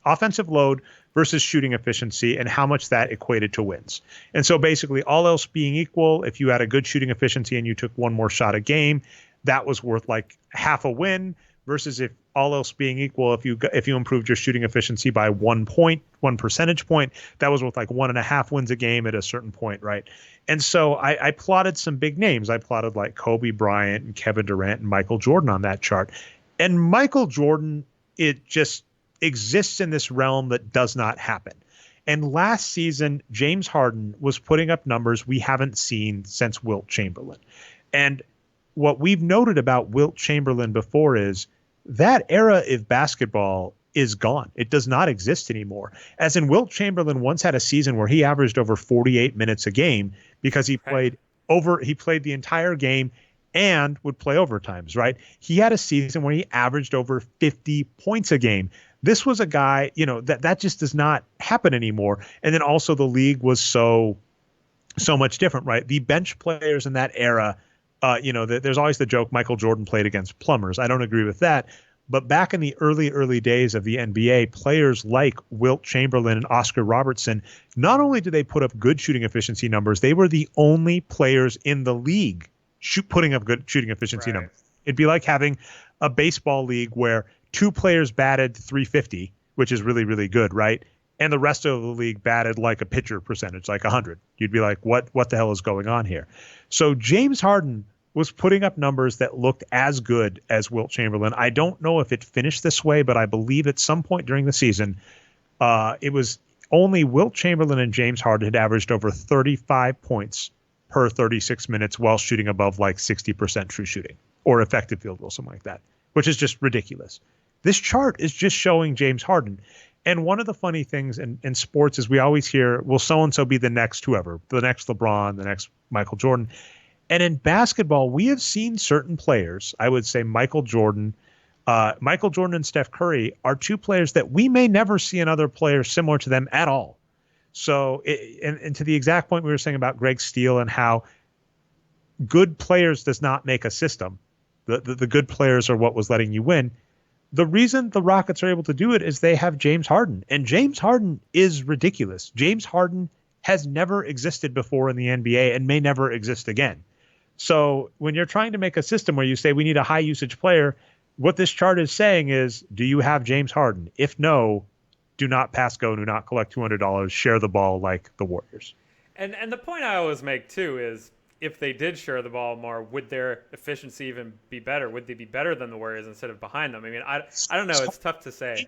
offensive load versus shooting efficiency and how much that equated to wins. And so basically all else being equal, if you had a good shooting efficiency and you took one more shot a game, that was worth like half a win, versus if all else being equal, if you improved your shooting efficiency by 1 percentage point, that was worth like 1.5 wins a game at a certain point, right? And so I plotted some big names. I plotted like Kobe Bryant and Kevin Durant and Michael Jordan on that chart. And Michael Jordan, it just exists in this realm that does not happen. And last season, James Harden was putting up numbers we haven't seen since Wilt Chamberlain. And what we've noted about Wilt Chamberlain before is that era of basketball is gone. It does not exist anymore. As in, Wilt Chamberlain once had a season where he averaged over 48 minutes a game because he played the entire game and would play overtimes, right? He had a season where he averaged over 50 points a game. This was a guy, that just does not happen anymore. And then also the league was so much different, right? The bench players in that era, there's always the joke Michael Jordan played against plumbers. I don't agree with that. But back in the early days of the NBA, players like Wilt Chamberlain and Oscar Robertson, not only did they put up good shooting efficiency numbers, they were the only players in the league putting up good shooting efficiency numbers. It'd be like having a baseball league where 2 players batted .350, which is really, really good, right? And the rest of the league batted like a pitcher percentage, like 100. You'd be like, what the hell is going on here? So James Harden was putting up numbers that looked as good as Wilt Chamberlain. I don't know if it finished this way, but I believe at some point during the season, it was only Wilt Chamberlain and James Harden had averaged over 35 points per 36 minutes while shooting above like 60% true shooting or effective field goal, something like that, which is just ridiculous. This chart is just showing James Harden. And one of the funny things in sports is we always hear, will so-and-so be the next whoever, the next LeBron, the next Michael Jordan. And in basketball, we have seen certain players, I would say Michael Jordan and Steph Curry are two players that we may never see another player similar to them at all. So, and to the exact point we were saying about Greg Steele and how good players does not make a system. The good players are what was letting you win. The reason the Rockets are able to do it is they have James Harden. And James Harden is ridiculous. James Harden has never existed before in the NBA and may never exist again. So when you're trying to make a system where you say we need a high usage player, what this chart is saying is, do you have James Harden? If no, do not pass go, do not collect $200, share the ball like the Warriors. And the point I always make, too, is if they did share the ball more, would their efficiency even be better? Would they be better than the Warriors instead of behind them? I mean, I don't know. It's tough to say.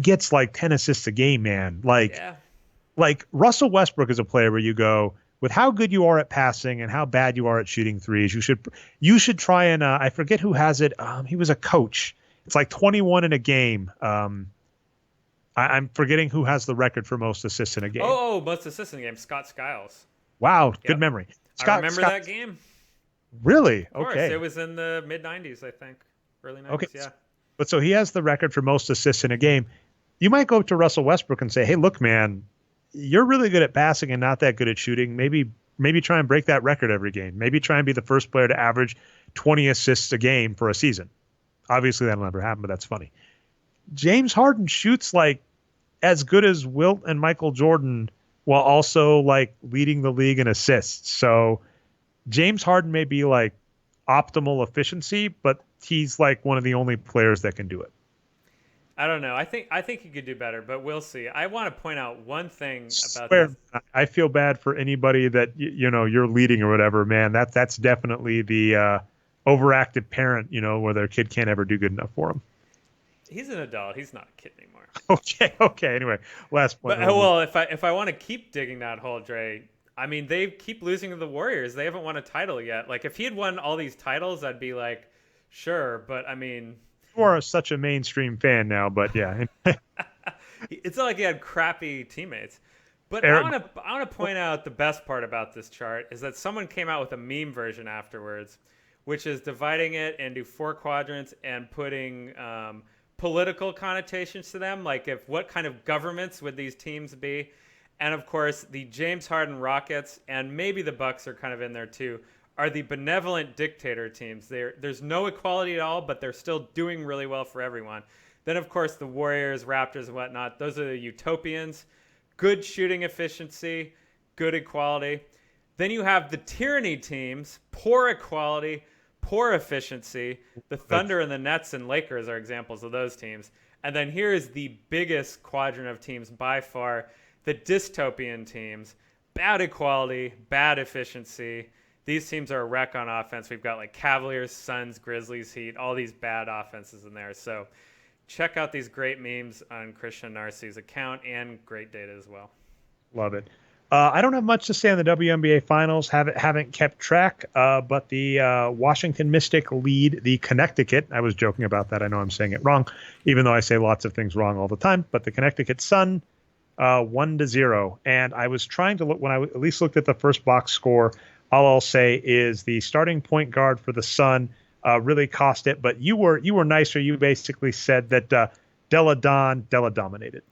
Gets like 10 assists a game, man. Like Russell Westbrook is a player where you go, with how good you are at passing and how bad you are at shooting threes, you should try and I forget who has it. He was a coach. It's like 21 in a game. I'm forgetting who has the record for most assists in a game. Oh, most assists in a game. Scott Skiles. Wow, good memory. I remember that game. Really? Of course, okay. It was in the mid 90s, I think. Early 90s, okay. Yeah. But so he has the record for most assists in a game. You might go up to Russell Westbrook and say, hey, look, man, you're really good at passing and not that good at shooting. Maybe try and break that record every game. Maybe try and be the first player to average 20 assists a game for a season. Obviously, that'll never happen, but that's funny. James Harden shoots like as good as Wilt and Michael Jordan while also like leading the league in assists. So James Harden may be like optimal efficiency, but he's like one of the only players that can do it. I don't know. I think he could do better, but we'll see. I want to point out one thing about this. I feel bad for anybody that you're leading or whatever, man. That's definitely the overactive parent, where their kid can't ever do good enough for them. He's an adult. He's not a kid anymore. Okay. Anyway, last point. But, well, if I want to keep digging that hole, Dre, I mean, they keep losing to the Warriors. They haven't won a title yet. Like, if he had won all these titles, I'd be like, sure. But I mean, you are such a mainstream fan now. But yeah, it's not like he had crappy teammates. But I want to point out the best part about this chart is that someone came out with a meme version afterwards, which is dividing it into 4 quadrants and putting political connotations to them, like what kind of governments would these teams be. And of course, the James Harden Rockets, and maybe the Bucks are kind of in there too, are the benevolent dictator teams. There's no equality at all, but they're still doing really well for everyone. Then, of course, the Warriors, Raptors, and whatnot, those are the utopians. Good shooting efficiency, good equality. Then you have the tyranny teams, poor equality, poor efficiency. The Thunder and the Nets and Lakers are examples of those teams. And then here is the biggest quadrant of teams by far, the dystopian teams. Bad equality, bad efficiency. These teams are a wreck on offense. We've got like Cavaliers, Suns, Grizzlies, Heat, all these bad offenses in there. So check out these great memes on Christian Narcy's account and great data as well. Love it. I don't have much to say on the WNBA Finals. Haven't kept track, but the Washington Mystic lead the Connecticut. I was joking about that. I know I'm saying it wrong, even though I say lots of things wrong all the time. But the Connecticut Sun, 1-0. And I was trying to look, when I at least looked at the first box score, all I'll say is the starting point guard for the Sun really cost it. But you were nicer. You basically said that Delle Donne dominated.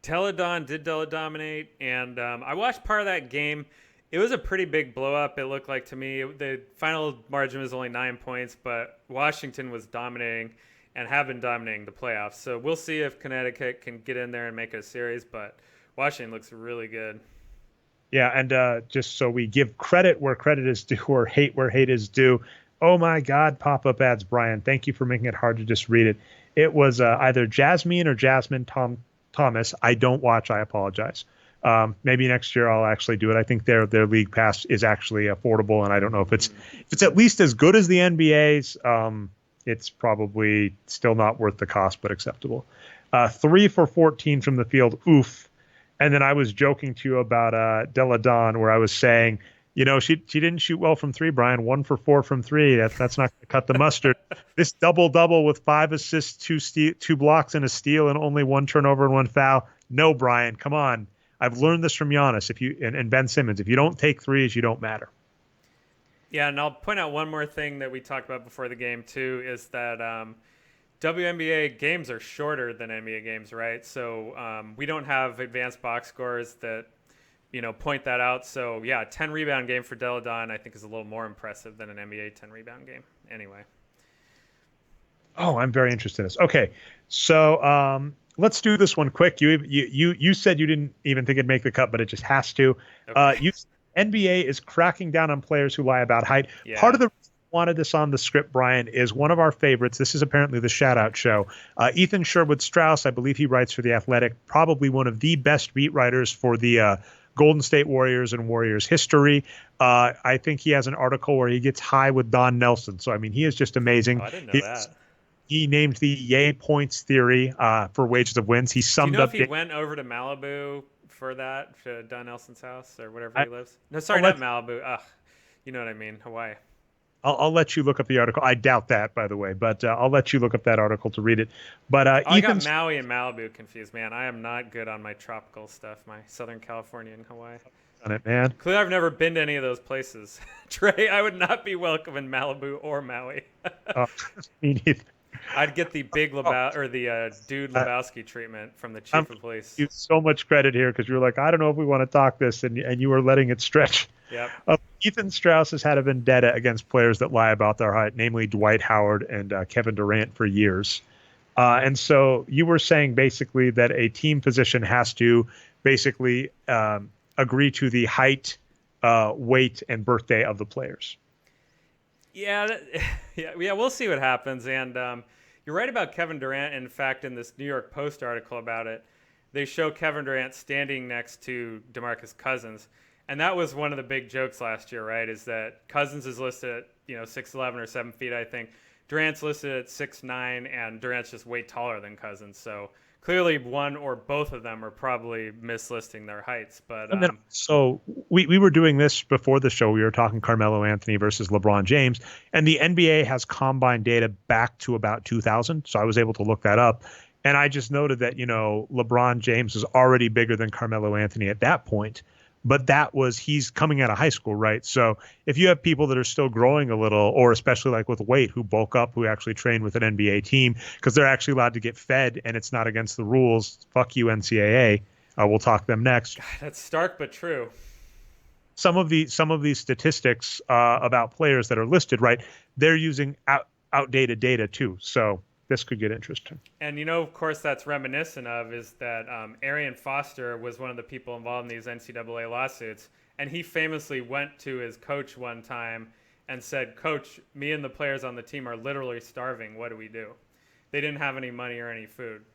Delle Donne did dominate, and I watched part of that game. It was a pretty big blow-up, it looked like to me. The final margin was only 9 points, but Washington was dominating and have been dominating the playoffs. So we'll see if Connecticut can get in there and make it a series, but Washington looks really good. Yeah, and just so we give credit where credit is due or hate where hate is due, oh my God, pop-up ads, Brian. Thank you for making it hard to just read it. It was either Jasmine or Jasmine Thomas. I don't watch. I apologize. Maybe next year I'll actually do it. I think their league pass is actually affordable, and I don't know if it's at least as good as the NBA's. It's probably still not worth the cost, but acceptable. 3 for 14 from the field. Oof. And then I was joking to you about Delle Donne, where I was saying, she didn't shoot well from 3, Brian. 1 for 4 from 3. That's not going to cut the mustard. This double with 5 assists, 2 blocks, and a steal, and only 1 turnover and 1 foul. No, Brian, come on. I've learned this from Giannis and Ben Simmons. If you don't take threes, you don't matter. Yeah, and I'll point out one more thing that we talked about before the game too is that WNBA games are shorter than NBA games, right? So we don't have advanced box scores that point that out. So yeah, 10 rebound game for Delle Donne I think is a little more impressive than an NBA 10 rebound game. Anyway. Oh, I'm very interested in this. Okay, so let's do this one quick. You said you didn't even think it'd make the cut, but it just has to. Okay. You NBA is cracking down on players who lie about height. Yeah. Part of the reason I wanted this on the script, Brian, is one of our favorites. This is apparently the shout out show. Ethan Sherwood Strauss, I believe he writes for The Athletic, probably one of the best beat writers for the Golden State Warriors and Warriors history. I think he has an article where he gets high with Don Nelson. So, I mean, he is just amazing. Oh, I didn't know that. He named the Yay points theory for wages of wins. He summed Do you know up. if he went over to Malibu for that, to Don Nelson's house or wherever he lives? No, sorry, not Malibu. Ugh, you know what I mean, Hawaii. I'll let you look up the article. I doubt that, by the way, but I'll let you look up that article to read it. But I got Maui and Malibu confused, man. I am not good on my tropical stuff, my Southern California and Hawaii. On it, man. Clearly, I've never been to any of those places. Trey, I would not be welcome in Malibu or Maui. Me neither. I'd get the big or the Dude Lebowski treatment from the chief of police. You so much credit here because you're like, I don't know if we want to talk this, and you were letting it stretch. Yep. Ethan Strauss has had a vendetta against players that lie about their height, namely Dwight Howard and Kevin Durant for years. And so you were saying basically that a team physician has to basically agree to the height, weight, and birthday of the players. Yeah, we'll see what happens. And you're right about Kevin Durant. In fact, in this New York Post article about it, they show Kevin Durant standing next to DeMarcus Cousins. And that was one of the big jokes last year, right? Is that Cousins is listed at 6'11" or 7 feet, I think. Durant's listed at 6'9", and Durant's just way taller than Cousins. So clearly, one or both of them are probably mislisting their heights. But and then, so we were doing this before the show. We were talking Carmelo Anthony versus LeBron James, and the NBA has combine data back to about 2000. So I was able to look that up, and I just noted that LeBron James was already bigger than Carmelo Anthony at that point. But he's coming out of high school, right? So if you have people that are still growing a little, or especially like with weight, who bulk up, who actually train with an NBA team because they're actually allowed to get fed and it's not against the rules. Fuck you, NCAA. We'll talk them next. God, that's stark but true. Some of these statistics about players that are listed, right? They're using outdated data too. So this could get interesting. And, of course, that's reminiscent of is that Arian Foster was one of the people involved in these NCAA lawsuits. And he famously went to his coach one time and said, "Coach, me and the players on the team are literally starving. What do we do?" They didn't have any money or any food.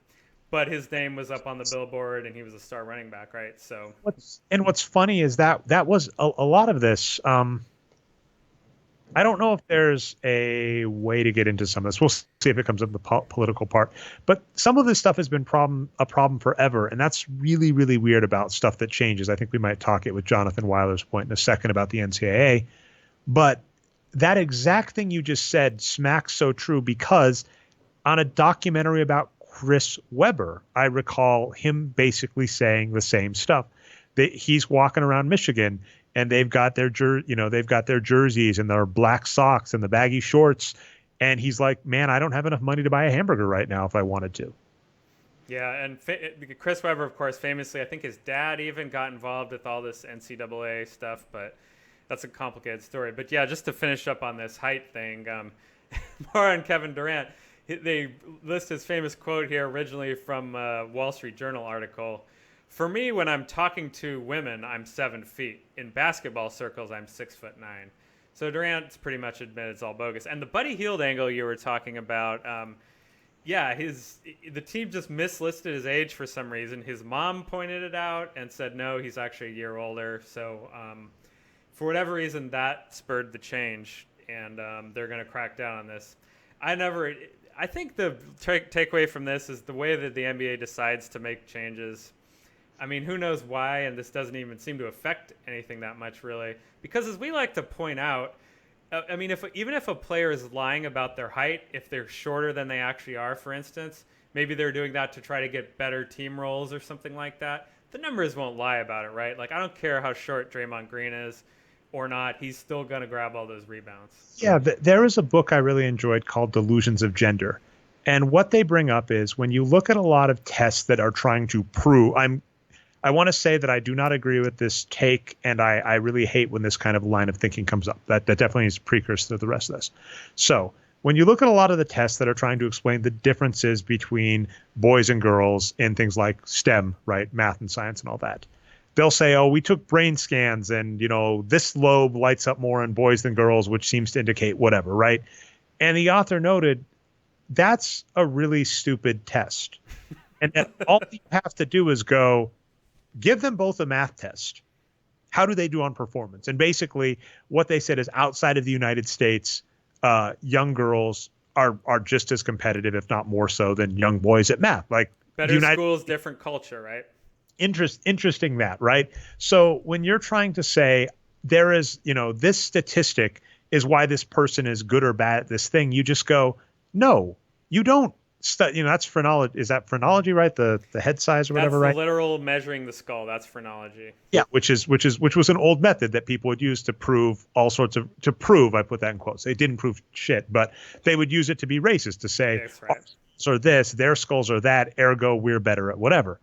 But his name was up on the billboard, and he was a star running back, right? So what's funny is that was a lot of this. I don't know if there's a way to get into some of this. We'll see if it comes up in the political part. But some of this stuff has been a problem forever, and that's really, really weird about stuff that changes. I think we might talk it with Jonathan Weiler's point in a second about the NCAA. But that exact thing you just said smacks so true because on a documentary about Chris Webber, I recall him basically saying the same stuff. He's walking around Michigan, and they've got their jerseys and their black socks and the baggy shorts, and he's like, "Man, I don't have enough money to buy a hamburger right now if I wanted to." Yeah, and Chris Webber, of course, famously, I think his dad even got involved with all this NCAA stuff, but that's a complicated story. But yeah, just to finish up on this height thing, more on Kevin Durant. They list his famous quote here originally from a Wall Street Journal article. "For me, when I'm talking to women, I'm 7 feet. In basketball circles, I'm 6'9". So Durant's pretty much admitted it's all bogus. And the Buddy Hield angle you were talking about, the team just mislisted his age for some reason. His mom pointed it out and said, no, he's actually a year older. So for whatever reason, that spurred the change, and they're going to crack down on this. I think the takeaway from this is the way that the NBA decides to make changes. I mean, who knows why, and this doesn't even seem to affect anything that much, really. Because as we like to point out, I mean, even if a player is lying about their height, if they're shorter than they actually are, for instance, maybe they're doing that to try to get better team roles or something like that, the numbers won't lie about it, right? Like, I don't care how short Draymond Green is. or not, he's still going to grab all those rebounds. Yeah, there is a book I really enjoyed called Delusions of Gender. And what they bring up is when you look at a lot of tests that are trying to prove, I want to say that I do not agree with this take, and I really hate when this kind of line of thinking comes up. That definitely is a precursor to the rest of this. So when you look at a lot of the tests that are trying to explain the differences between boys and girls in things like STEM, right, math and science and all that, they'll say, oh, we took brain scans and, this lobe lights up more in boys than girls, which seems to indicate whatever, right? And the author noted, that's a really stupid test. And all you have to do is go, give them both a math test. How do they do on performance? And basically what they said is outside of the United States, young girls are just as competitive, if not more so, than young boys at math. Like better schools, different culture, right? Interesting that, right? So when you're trying to say there is, this statistic is why this person is good or bad at this thing, you just go, no, you don't. That's phrenology. Is that phrenology, right? The head size or whatever, right? That's the literal measuring the skull. That's phrenology. Yeah, which was an old method that people would use to prove all sorts of I put that in quotes. They didn't prove shit, but they would use it to be racist, to say, that's right. Or this, their skulls are that, ergo we're better at whatever.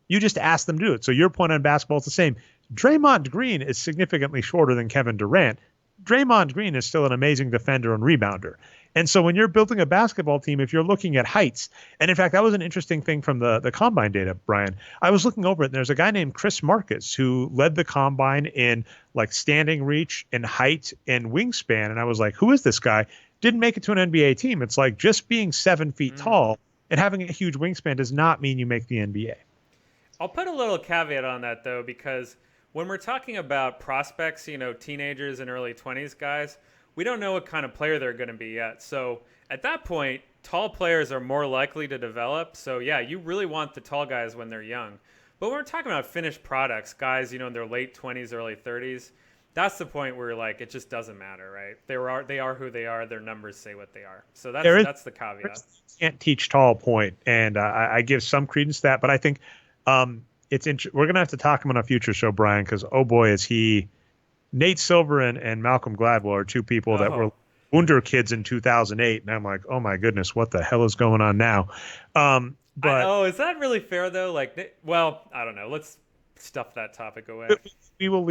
You just ask them to do it. So your point on basketball is the same. Draymond Green is significantly shorter than Kevin Durant. Draymond Green is still an amazing defender and rebounder. And so when you're building a basketball team, if you're looking at heights, and in fact, that was an interesting thing from the combine data, Brian. I was looking over it, and there's a guy named Chris Marcus who led the combine in like standing reach and height and wingspan. And I was like, who is this guy? Didn't make it to an NBA team. It's like just being 7 feet tall and having a huge wingspan does not mean you make the NBA. I'll put a little caveat on that, though, because when we're talking about prospects, teenagers and early 20s guys, we don't know what kind of player they're going to be yet. So at that point, tall players are more likely to develop. So, yeah, you really want the tall guys when they're young. But when we're talking about finished products, guys, in their late 20s, early 30s, that's the point where, like, it just doesn't matter, right? They are who they are. Their numbers say what they are. So that's the caveat. Can't teach tall point, and I give some credence to that. But I think we're going to have to talk him on a future show, Brian, because, oh, boy, is he – Nate Silver and Malcolm Gladwell are two people that were Wunder kids in 2008. And I'm like, oh, my goodness, what the hell is going on now? Is that really fair, though? Like, well, I don't know. Let's stuff that topic away. We will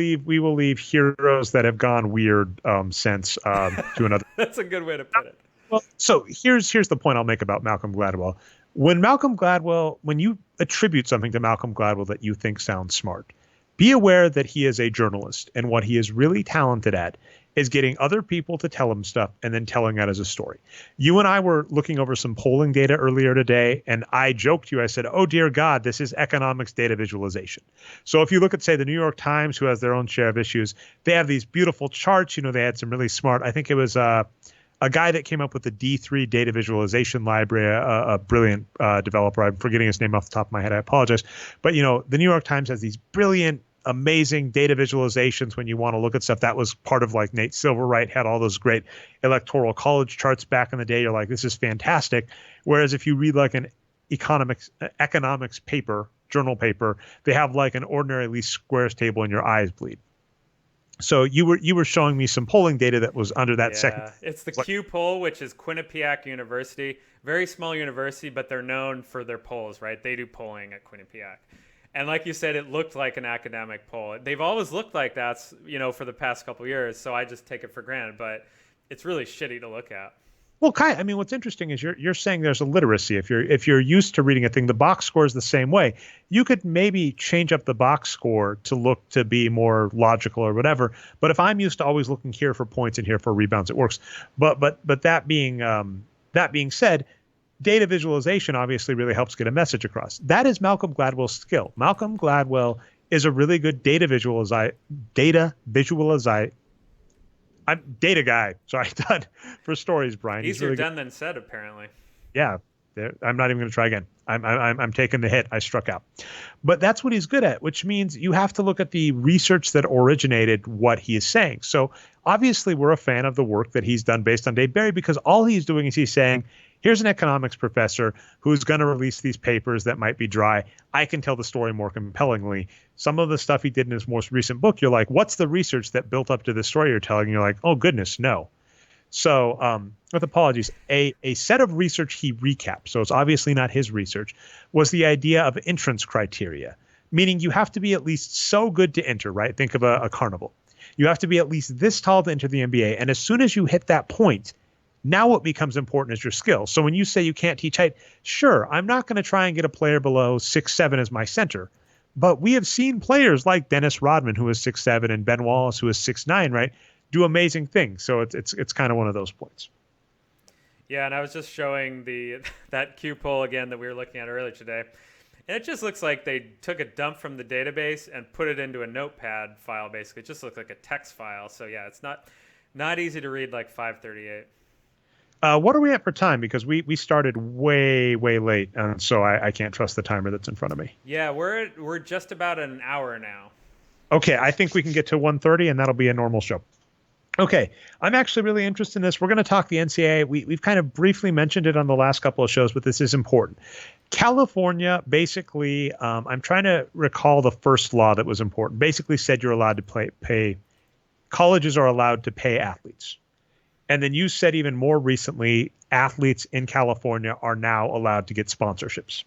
leave heroes that have gone weird since to another. That's a good way to put it. Well, so here's the point I'll make about Malcolm Gladwell. When you attribute something to Malcolm Gladwell that you think sounds smart, be aware that he is a journalist, and what he is really talented at is getting other people to tell him stuff and then telling that as a story. You and I were looking over some polling data earlier today, and I joked to you, I said, oh, dear God, this is economics data visualization. So if you look at, say, the New York Times, who has their own share of issues, they have these beautiful charts. They had some really smart, I think it was a guy that came up with the D3 data visualization library, a brilliant developer. I'm forgetting his name off the top of my head. I apologize. But, the New York Times has these brilliant, amazing data visualizations when you want to look at stuff. That was part of like Nate Silverwright had all those great electoral college charts back in the day. You're like, this is fantastic. Whereas if you read like an economics paper, journal paper, they have like an ordinary least squares table and your eyes bleed. So you were showing me some polling data that was under that second. It's the Q poll, which is Quinnipiac University, very small university, but they're known for their polls, right? They do polling at Quinnipiac. And like you said, it looked like an academic poll. They've always looked like that, for the past couple of years. So I just take it for granted, but it's really shitty to look at. Well, Kai, I mean, what's interesting is you're saying there's a literacy. If you're used to reading a thing, the box score is the same way. You could maybe change up the box score to look to be more logical or whatever. But if I'm used to always looking here for points and here for rebounds, it works. But that being said, data visualization obviously really helps get a message across. That is Malcolm Gladwell's skill. Malcolm Gladwell is a really good data guy. Sorry, done for stories, Brian. Easier really done than said, apparently. Yeah, I'm not even going to try again. I'm taking the hit. I struck out. But that's what he's good at, which means you have to look at the research that originated what he is saying. So obviously we're a fan of the work that he's done based on Dave Barry, because all he's doing is he's saying, Here's an economics professor who's going to release these papers that might be dry. I can tell the story more compellingly. Some of the stuff he did in his most recent book, you're like, what's the research that built up to the story you're telling? And you're like, oh, goodness, no. So with apologies, a set of research he recapped, so it's obviously not his research, was the idea of entrance criteria, meaning you have to be at least so good to enter, right? Think of a carnival. You have to be at least this tall to enter the NBA. And as soon as you hit that point, now what becomes important is your skill. So when you say you can't teach height, sure, I'm not going to try and get a player below 6'7" as my center. But we have seen players like Dennis Rodman, who is 6'7", and Ben Wallace, who is 6'9", right, do amazing things. So it's kind of one of those points. Yeah, and I was just showing that Q poll again that we were looking at earlier today. And it just looks like they took a dump from the database and put it into a notepad file, basically. It just looks like a text file. So, yeah, it's not easy to read like 538. What are we at for time? Because we started way, way late, so I can't trust the timer that's in front of me. Yeah, we're just about an hour now. Okay, I think we can get to 1:30, and that'll be a normal show. Okay, I'm actually really interested in this. We're going to talk the NCAA. We've kind of briefly mentioned it on the last couple of shows, but this is important. California basically, I'm trying to recall the first law that was important, basically said you're allowed to pay, colleges are allowed to pay athletes. And then you said even more recently, athletes in California are now allowed to get sponsorships.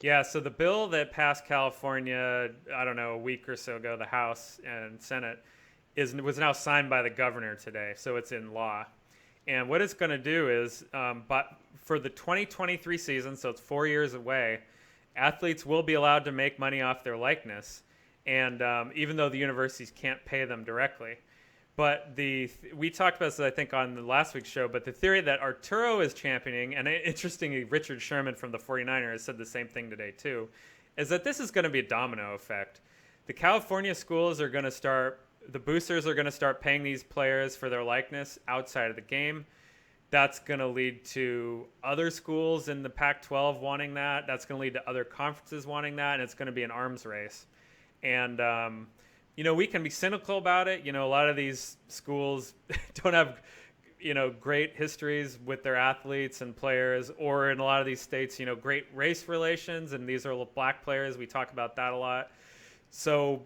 Yeah, so the bill that passed California, I don't know, a week or so ago, the House and Senate, was now signed by the governor today, so it's in law. And what it's going to do is, but for the 2023 season, so it's 4 years away, athletes will be allowed to make money off their likeness, and even though the universities can't pay them directly. But we talked about this, I think, on the last week's show, but the theory that Arturo is championing, and interestingly, Richard Sherman from the 49ers said the same thing today too, is that this is going to be a domino effect. The California schools are going to start, the boosters are going to start paying these players for their likeness outside of the game. That's going to lead to other schools in the Pac-12 wanting that. That's going to lead to other conferences wanting that, and it's going to be an arms race. And, we can be cynical about it. A lot of these schools don't have, great histories with their athletes and players, or in a lot of these states, great race relations, and these are black players. We talk about that a lot. So,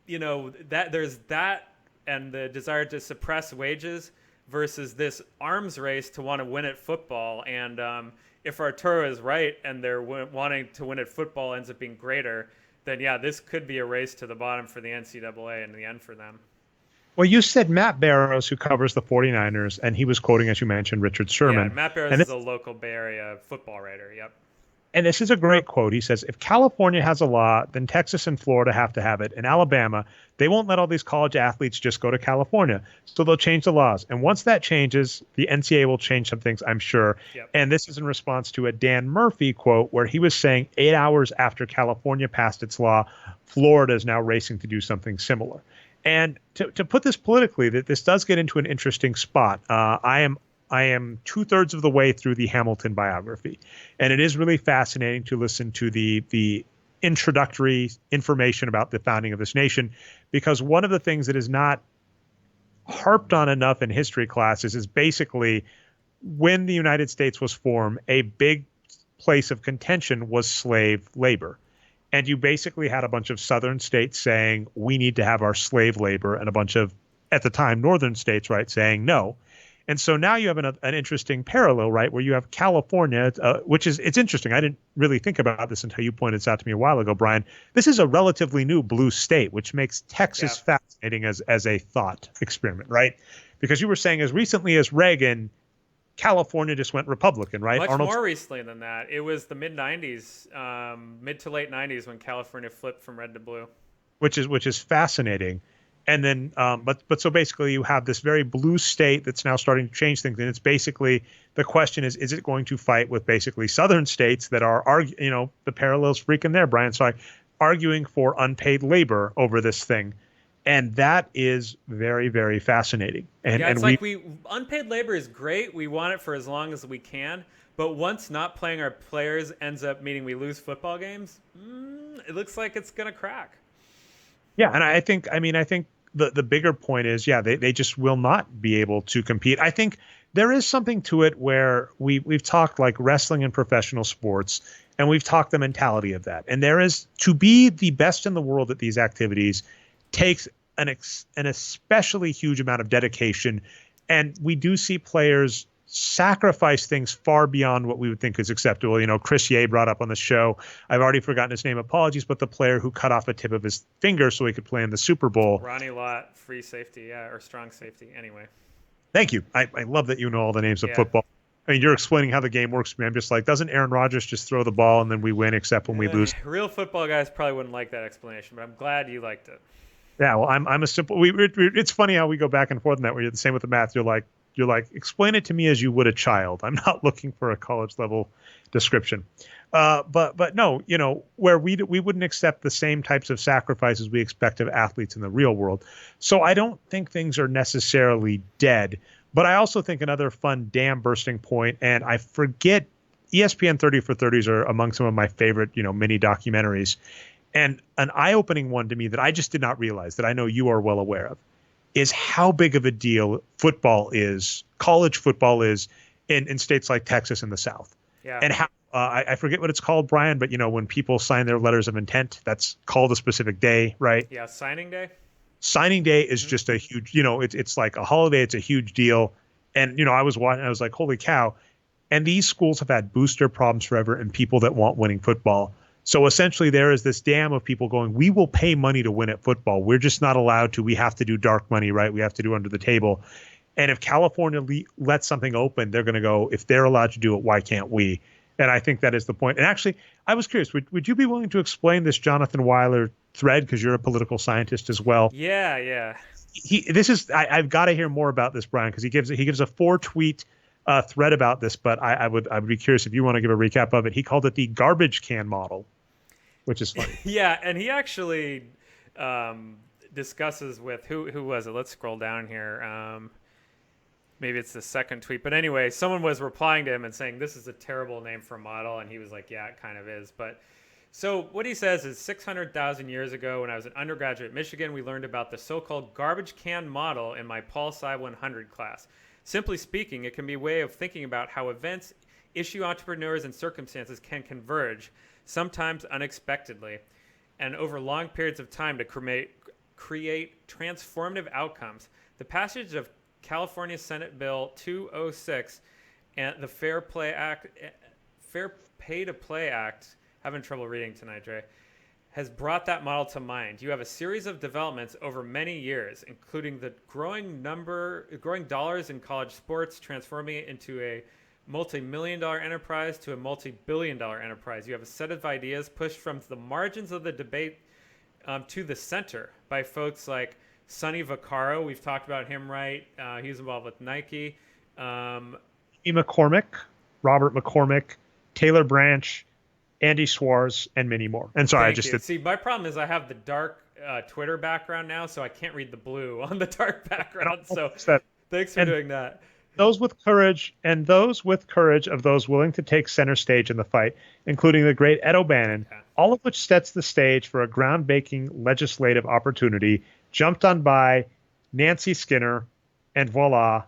that there's that and the desire to suppress wages versus this arms race to want to win at football. And if Arturo is right and they're wanting to win at football ends up being greater, then yeah, this could be a race to the bottom for the NCAA in the end for them. Well, you said Matt Barrows, who covers the 49ers, and he was quoting, as you mentioned, Richard Sherman. Yeah, Matt Barrows is a local Bay Area football writer, yep. And this is a great quote. He says, if California has a law, then Texas and Florida have to have it. In Alabama, they won't let all these college athletes just go to California. So they'll change the laws. And once that changes, the NCAA will change some things, I'm sure. Yep. And this is in response to a Dan Murphy quote where he was saying 8 hours after California passed its law, Florida is now racing to do something similar. And to put this politically, that this does get into an interesting spot. I am 2/3 of the way through the Hamilton biography, and it is really fascinating to listen to the introductory information about the founding of this nation, because one of the things that is not harped on enough in history classes is basically when the United States was formed, a big place of contention was slave labor. And you basically had a bunch of southern states saying, we need to have our slave labor, and a bunch of, at the time, northern states, right, saying no. And so now you have an interesting parallel, right, where you have California, which is, it's interesting. I didn't really think about this until you pointed this out to me a while ago, Brian. This is a relatively new blue state, which makes Texas fascinating as a thought experiment, right? Because you were saying as recently as Reagan, California just went Republican, right? Much more recently than that. It was the mid-90s, mid to late 90s when California flipped from red to blue. Which is fascinating. And then, but so basically you have this very blue state that's now starting to change things. And it's basically, the question is it going to fight with basically southern states that are, the parallels freaking there, Brian. So arguing for unpaid labor over this thing. And that is very, very fascinating. And it's like unpaid labor is great. We want it for as long as we can. But once not playing our players ends up meaning we lose football games, it looks like it's going to crack. Yeah, and I think the bigger point is, they just will not be able to compete. I think there is something to it where we've talked like wrestling and professional sports, and we've talked the mentality of that. And there is, to be the best in the world at these activities takes an especially huge amount of dedication. And we do see players sacrifice things far beyond what we would think is acceptable. You know, Chris Ye brought up on the show, I've already forgotten his name, apologies, but the player who cut off a tip of his finger so he could play in the Super Bowl. Ronnie Lott, free safety, yeah, or strong safety. Anyway. Thank you. I love that you know all the names of football. I mean, you're explaining how the game works to me. I'm just like, doesn't Aaron Rodgers just throw the ball and then we win, except when we lose? Real football guys probably wouldn't like that explanation, but I'm glad you liked it. Yeah, well, I'm a simple. It's funny how we go back and forth on that. Where you're the same with the math. You're like, explain it to me as you would a child. I'm not looking for a college level description. But no, you know, where we wouldn't accept the same types of sacrifices we expect of athletes in the real world. So I don't think things are necessarily dead. But I also think another fun dam bursting point, and I forget, ESPN 30 for 30s are among some of my favorite, you know, mini documentaries. And an eye-opening one to me that I just did not realize, that I know you are well aware of, is how big of a deal football is, college football is in states like Texas and the South. Yeah. And how I forget what it's called, Brian, but, you know, when people sign their letters of intent, that's called a specific day, right? Yeah, signing day. Signing day is just a huge, you know, it's like a holiday. It's a huge deal. And, you know, I was watching, I was like, holy cow. And these schools have had booster problems forever and people that want winning football. So essentially there is this dam of people going, we will pay money to win at football. We're just not allowed to. We have to do dark money, right? We have to do under the table. And if California lets something open, they're going to go, if they're allowed to do it, why can't we? And I think that is the point. And actually, I was curious, would you be willing to explain this Jonathan Weiler thread? Because you're a political scientist as well. Yeah. I've got to hear more about this, Brian, because he gives a 4-tweet thread about this, but I would be curious if you want to give a recap of it. He called it the garbage can model, which is funny. Yeah, and he actually discusses with who was it? Let's scroll down here. Maybe it's the second tweet, but anyway, someone was replying to him and saying this is a terrible name for a model, and he was like, "Yeah, it kind of is." But so what he says is 600,000 years ago, when I was an undergraduate at Michigan, we learned about the so-called garbage can model in my Pol Sci 100 class. Simply speaking, it can be a way of thinking about how events, issue entrepreneurs, and circumstances can converge, sometimes unexpectedly, and over long periods of time to create transformative outcomes. The passage of California Senate Bill 206 and the Fair Pay to Play Act, having trouble reading tonight, Dre, has brought that model to mind. You have a series of developments over many years, including the growing dollars in college sports, transforming it into a multi-million-dollar enterprise to a multi-billion-dollar enterprise. You have a set of ideas pushed from the margins of the debate to the center by folks like Sonny Vaccaro. We've talked about him, right? He's involved with Nike. McCormick, Robert McCormick, Taylor Branch, Andy Schwartz, and many more. And sorry, See, my problem is I have the dark Twitter background now, so I can't read the blue on the dark background. So thanks for doing that. Those with courage of those willing to take center stage in the fight, including the great Ed O'Bannon, all of which sets the stage for a groundbreaking legislative opportunity, jumped on by Nancy Skinner, and voila,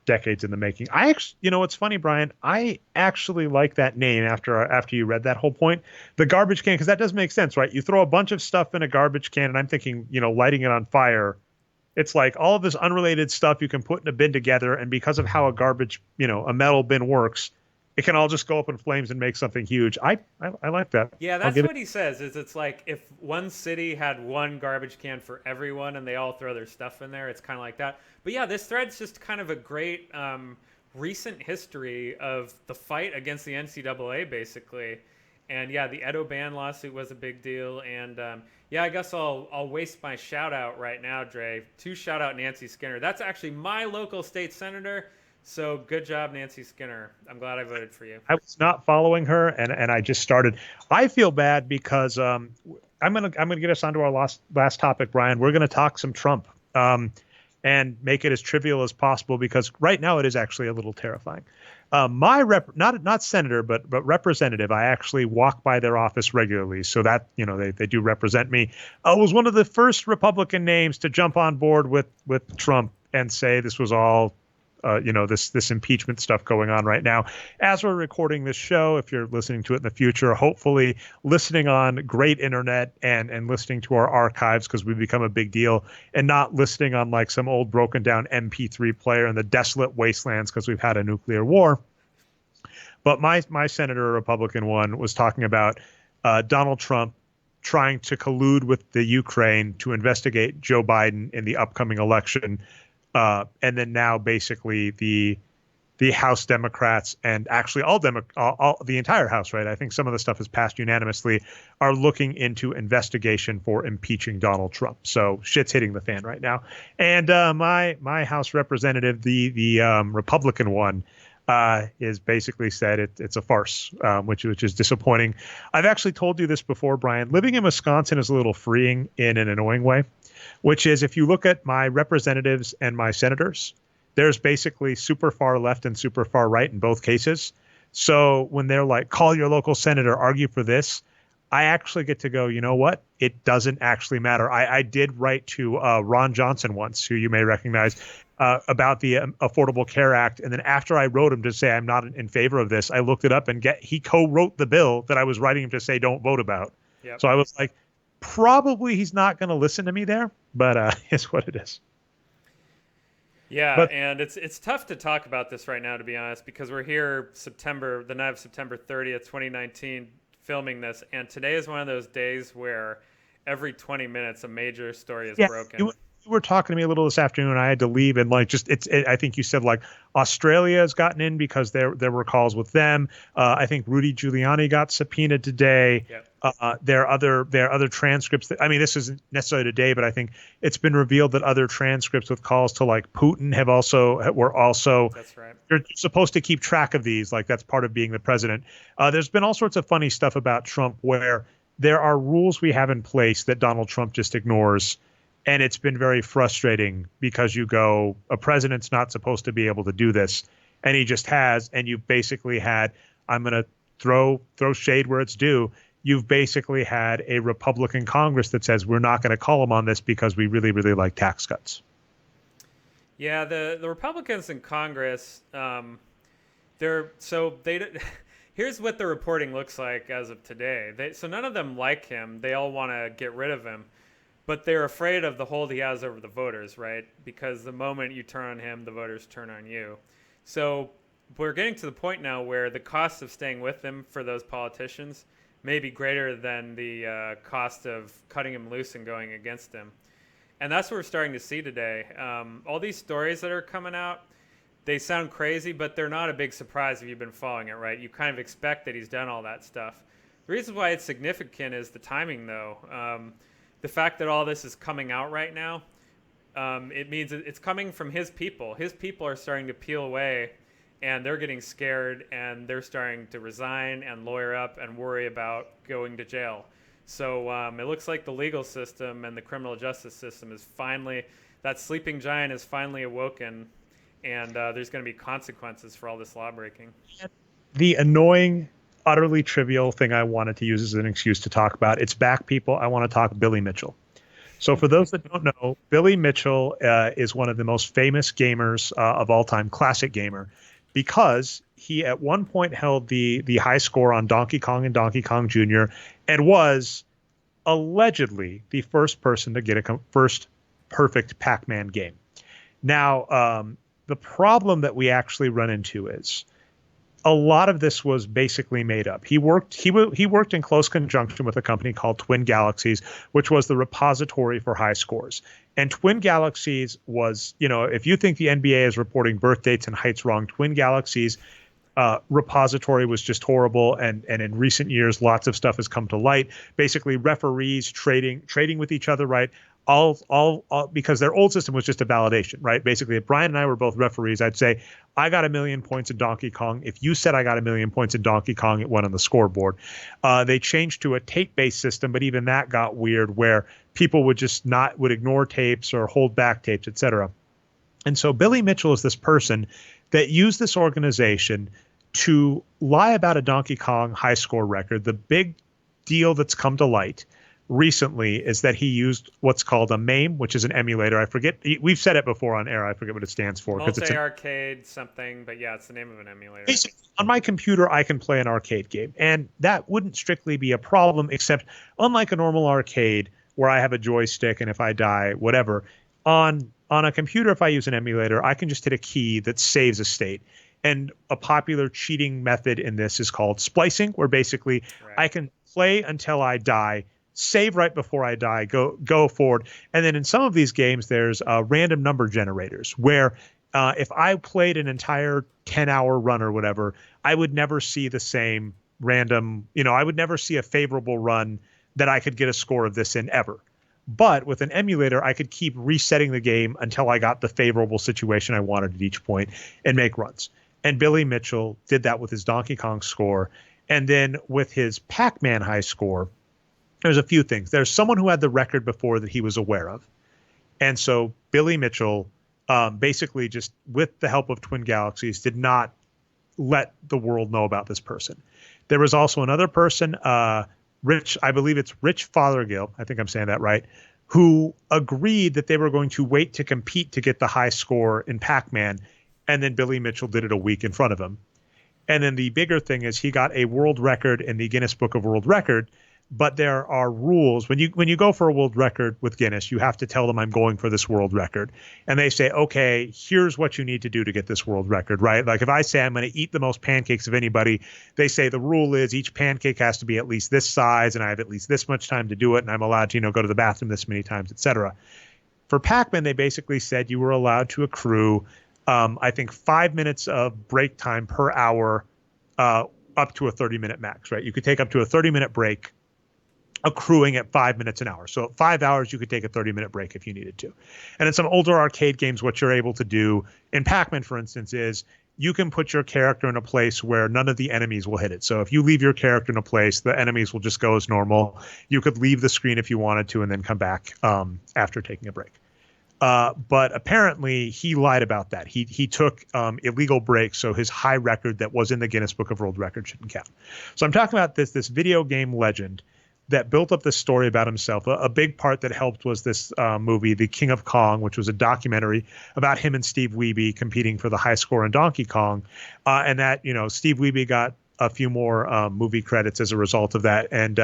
decades in the making. It's funny, Brian, I actually like that name after you read that whole point, the garbage can, because that does make sense, right? You throw a bunch of stuff in a garbage can, and I'm thinking, lighting it on fire. It's like all of this unrelated stuff you can put in a bin together, and because of how a metal bin works, it can all just go up in flames and make something huge. I like that. Yeah, that's what he says. Is it's like if one city had one garbage can for everyone, and they all throw their stuff in there. It's kind of like that. But yeah, this thread's just kind of a great recent history of the fight against the NCAA, basically. And yeah, the Ed O'Bannon lawsuit was a big deal. And I guess I'll waste my shout out right now, Dre, to shout out Nancy Skinner. That's actually my local state senator. So good job, Nancy Skinner. I'm glad I voted for you. I was not following her, and I just started. I feel bad because I'm gonna get us onto our last topic, Brian. We're gonna talk some Trump and make it as trivial as possible, because right now it is actually a little terrifying. My not senator, but representative, I actually walk by their office regularly, so that they do represent me. Was one of the first Republican names to jump on board with Trump and say this was all this impeachment stuff going on right now. As we're recording this show, if you're listening to it in the future, hopefully listening on great internet and listening to our archives, because we've become a big deal, and not listening on like some old broken down MP3 player in the desolate wastelands because we've had a nuclear war. But my senator, a Republican one, was talking about Donald Trump trying to collude with the Ukraine to investigate Joe Biden in the upcoming election. And then now basically the House Democrats and actually all the entire House, right? I think some of the stuff has passed unanimously, are looking into investigation for impeaching Donald Trump. So shit's hitting the fan right now. And my House representative, the Republican one, is basically said it's a farce, which is disappointing. I've actually told you this before, Brian. Living in Wisconsin is a little freeing in an annoying way, which is if you look at my representatives and my senators, there's basically super far left and super far right in both cases. So when they're like, call your local senator, argue for this, I actually get to go, you know what? It doesn't actually matter. I did write to Ron Johnson once, who you may recognize, about the Affordable Care Act. And then after I wrote him to say I'm not in favor of this, I looked it up and he co-wrote the bill that I was writing him to say don't vote about. Yep. So I was like, probably he's not going to listen to me there, but it's what it is. Yeah, and it's tough to talk about this right now, to be honest, because we're here the night of September 30th, 2019, filming this, and today is one of those days where every 20 minutes a major story is broken. You were talking to me a little this afternoon. I had to leave, and I think you said like Australia has gotten in because there were calls with them. I think Rudy Giuliani got subpoenaed today. Yep. There are other transcripts that, I mean, this isn't necessarily today, but I think it's been revealed that other transcripts with calls to like Putin were also. That's right. You're supposed to keep track of these, like that's part of being the president. There's been all sorts of funny stuff about Trump where there are rules we have in place that Donald Trump just ignores. And it's been very frustrating because you go, a president's not supposed to be able to do this. And he just has. And you've basically had, I'm going to throw shade where it's due. You've basically had a Republican Congress that says we're not going to call him on this because we really, really like tax cuts. Yeah, the Republicans in Congress, here's what the reporting looks like as of today. So none of them like him. They all want to get rid of him. But they're afraid of the hold he has over the voters, right? Because the moment you turn on him, the voters turn on you. So we're getting to the point now where the cost of staying with him for those politicians may be greater than the cost of cutting him loose and going against him. And that's what we're starting to see today. All these stories that are coming out, they sound crazy, but they're not a big surprise if you've been following it, right? You kind of expect that he's done all that stuff. The reason why it's significant is the timing, though. The fact that all this is coming out right now, it means it's coming from his people. His people are starting to peel away, and they're getting scared, and they're starting to resign and lawyer up and worry about going to jail. So it looks like the legal system and the criminal justice system is finally, that sleeping giant is finally awoken, and there's going to be consequences for all this lawbreaking. The annoying, utterly trivial thing I wanted to use as an excuse to talk about. It's back, people. I want to talk Billy Mitchell. So for those that don't know, Billy Mitchell is one of the most famous gamers of all time, classic gamer, because he at one point held the high score on Donkey Kong and Donkey Kong Jr. and was allegedly the first person to get a first perfect Pac-Man game. Now, the problem that we actually run into is a lot of this was basically made up. He worked in close conjunction with a company called Twin Galaxies, which was the repository for high scores. And Twin Galaxies was, if you think the NBA is reporting birth dates and heights wrong, Twin Galaxies repository was just horrible. And in recent years, lots of stuff has come to light. Basically, referees trading with each other, right? All because their old system was just a validation, right? Basically, if Brian and I were both referees, I'd say, I got 1,000,000 points in Donkey Kong. If you said I got 1,000,000 points in Donkey Kong, it went on the scoreboard. They changed to a tape-based system, but even that got weird where people would ignore tapes or hold back tapes, etc. And so Billy Mitchell is this person that used this organization to lie about a Donkey Kong high score record. The big deal that's come to light recently is that he used what's called a MAME, which is an emulator. I forget. We've said it before on air. I forget what it stands for. Multi-arcade something, but yeah, it's the name of an emulator. Basically, on my computer, I can play an arcade game, and that wouldn't strictly be a problem, except unlike a normal arcade where I have a joystick and if I die, whatever, on a computer, if I use an emulator, I can just hit a key that saves a state. And a popular cheating method in this is called splicing, where basically I can play until I die, save right before I die, go forward. And then in some of these games, there's random number generators where if I played an entire 10-hour run or whatever, I would never see the same random, I would never see a favorable run that I could get a score of this in ever. But with an emulator, I could keep resetting the game until I got the favorable situation I wanted at each point and make runs. And Billy Mitchell did that with his Donkey Kong score. And then with his Pac-Man high score, there's a few things. There's someone who had the record before that he was aware of. And so Billy Mitchell basically just with the help of Twin Galaxies did not let the world know about this person. There was also another person, Rich, I believe it's Rich Fothergill, I think I'm saying that right, who agreed that they were going to wait to compete to get the high score in Pac-Man, and then Billy Mitchell did it a week in front of him. And then the bigger thing is he got a world record in the Guinness Book of World Record, but there are rules. When you go for a world record with Guinness, you have to tell them I'm going for this world record. And they say, okay, here's what you need to do to get this world record, right? Like if I say I'm going to eat the most pancakes of anybody, they say the rule is each pancake has to be at least this size and I have at least this much time to do it and I'm allowed to, go to the bathroom this many times, etc. For Pac-Man, they basically said you were allowed to accrue, I think 5 minutes of break time per hour up to a 30-minute max, right? You could take up to a 30-minute break accruing at 5 minutes an hour. So at 5 hours, you could take a 30-minute break if you needed to. And in some older arcade games, what you're able to do in Pac-Man, for instance, is you can put your character in a place where none of the enemies will hit it. So if you leave your character in a place, the enemies will just go as normal. You could leave the screen if you wanted to and then come back after taking a break. But apparently he lied about that. He took illegal breaks, so his high record that was in the Guinness Book of World Records shouldn't count. So I'm talking about this video game legend that built up this story about himself. A big part that helped was this movie, The King of Kong, which was a documentary about him and Steve Wiebe competing for the high score in Donkey Kong. And that, Steve Wiebe got a few more movie credits as a result of that. And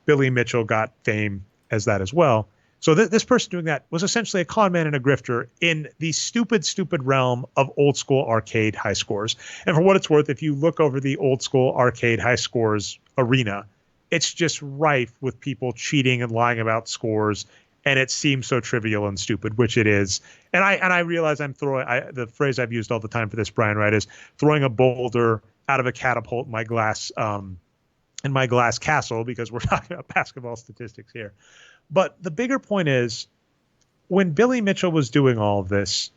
Billy Mitchell got fame as that as well. So this person doing that was essentially a con man and a grifter in the stupid realm of old school arcade high scores. And for what it's worth, if you look over the old school arcade high scores arena, it's just rife with people cheating and lying about scores, and it seems so trivial and stupid, which it is. And I realize I'm throwing the phrase I've used all the time for this, Brian, right, is throwing a boulder out of a catapult in my glass castle, because we're talking about basketball statistics here. But the bigger point is, when Billy Mitchell was doing all of this,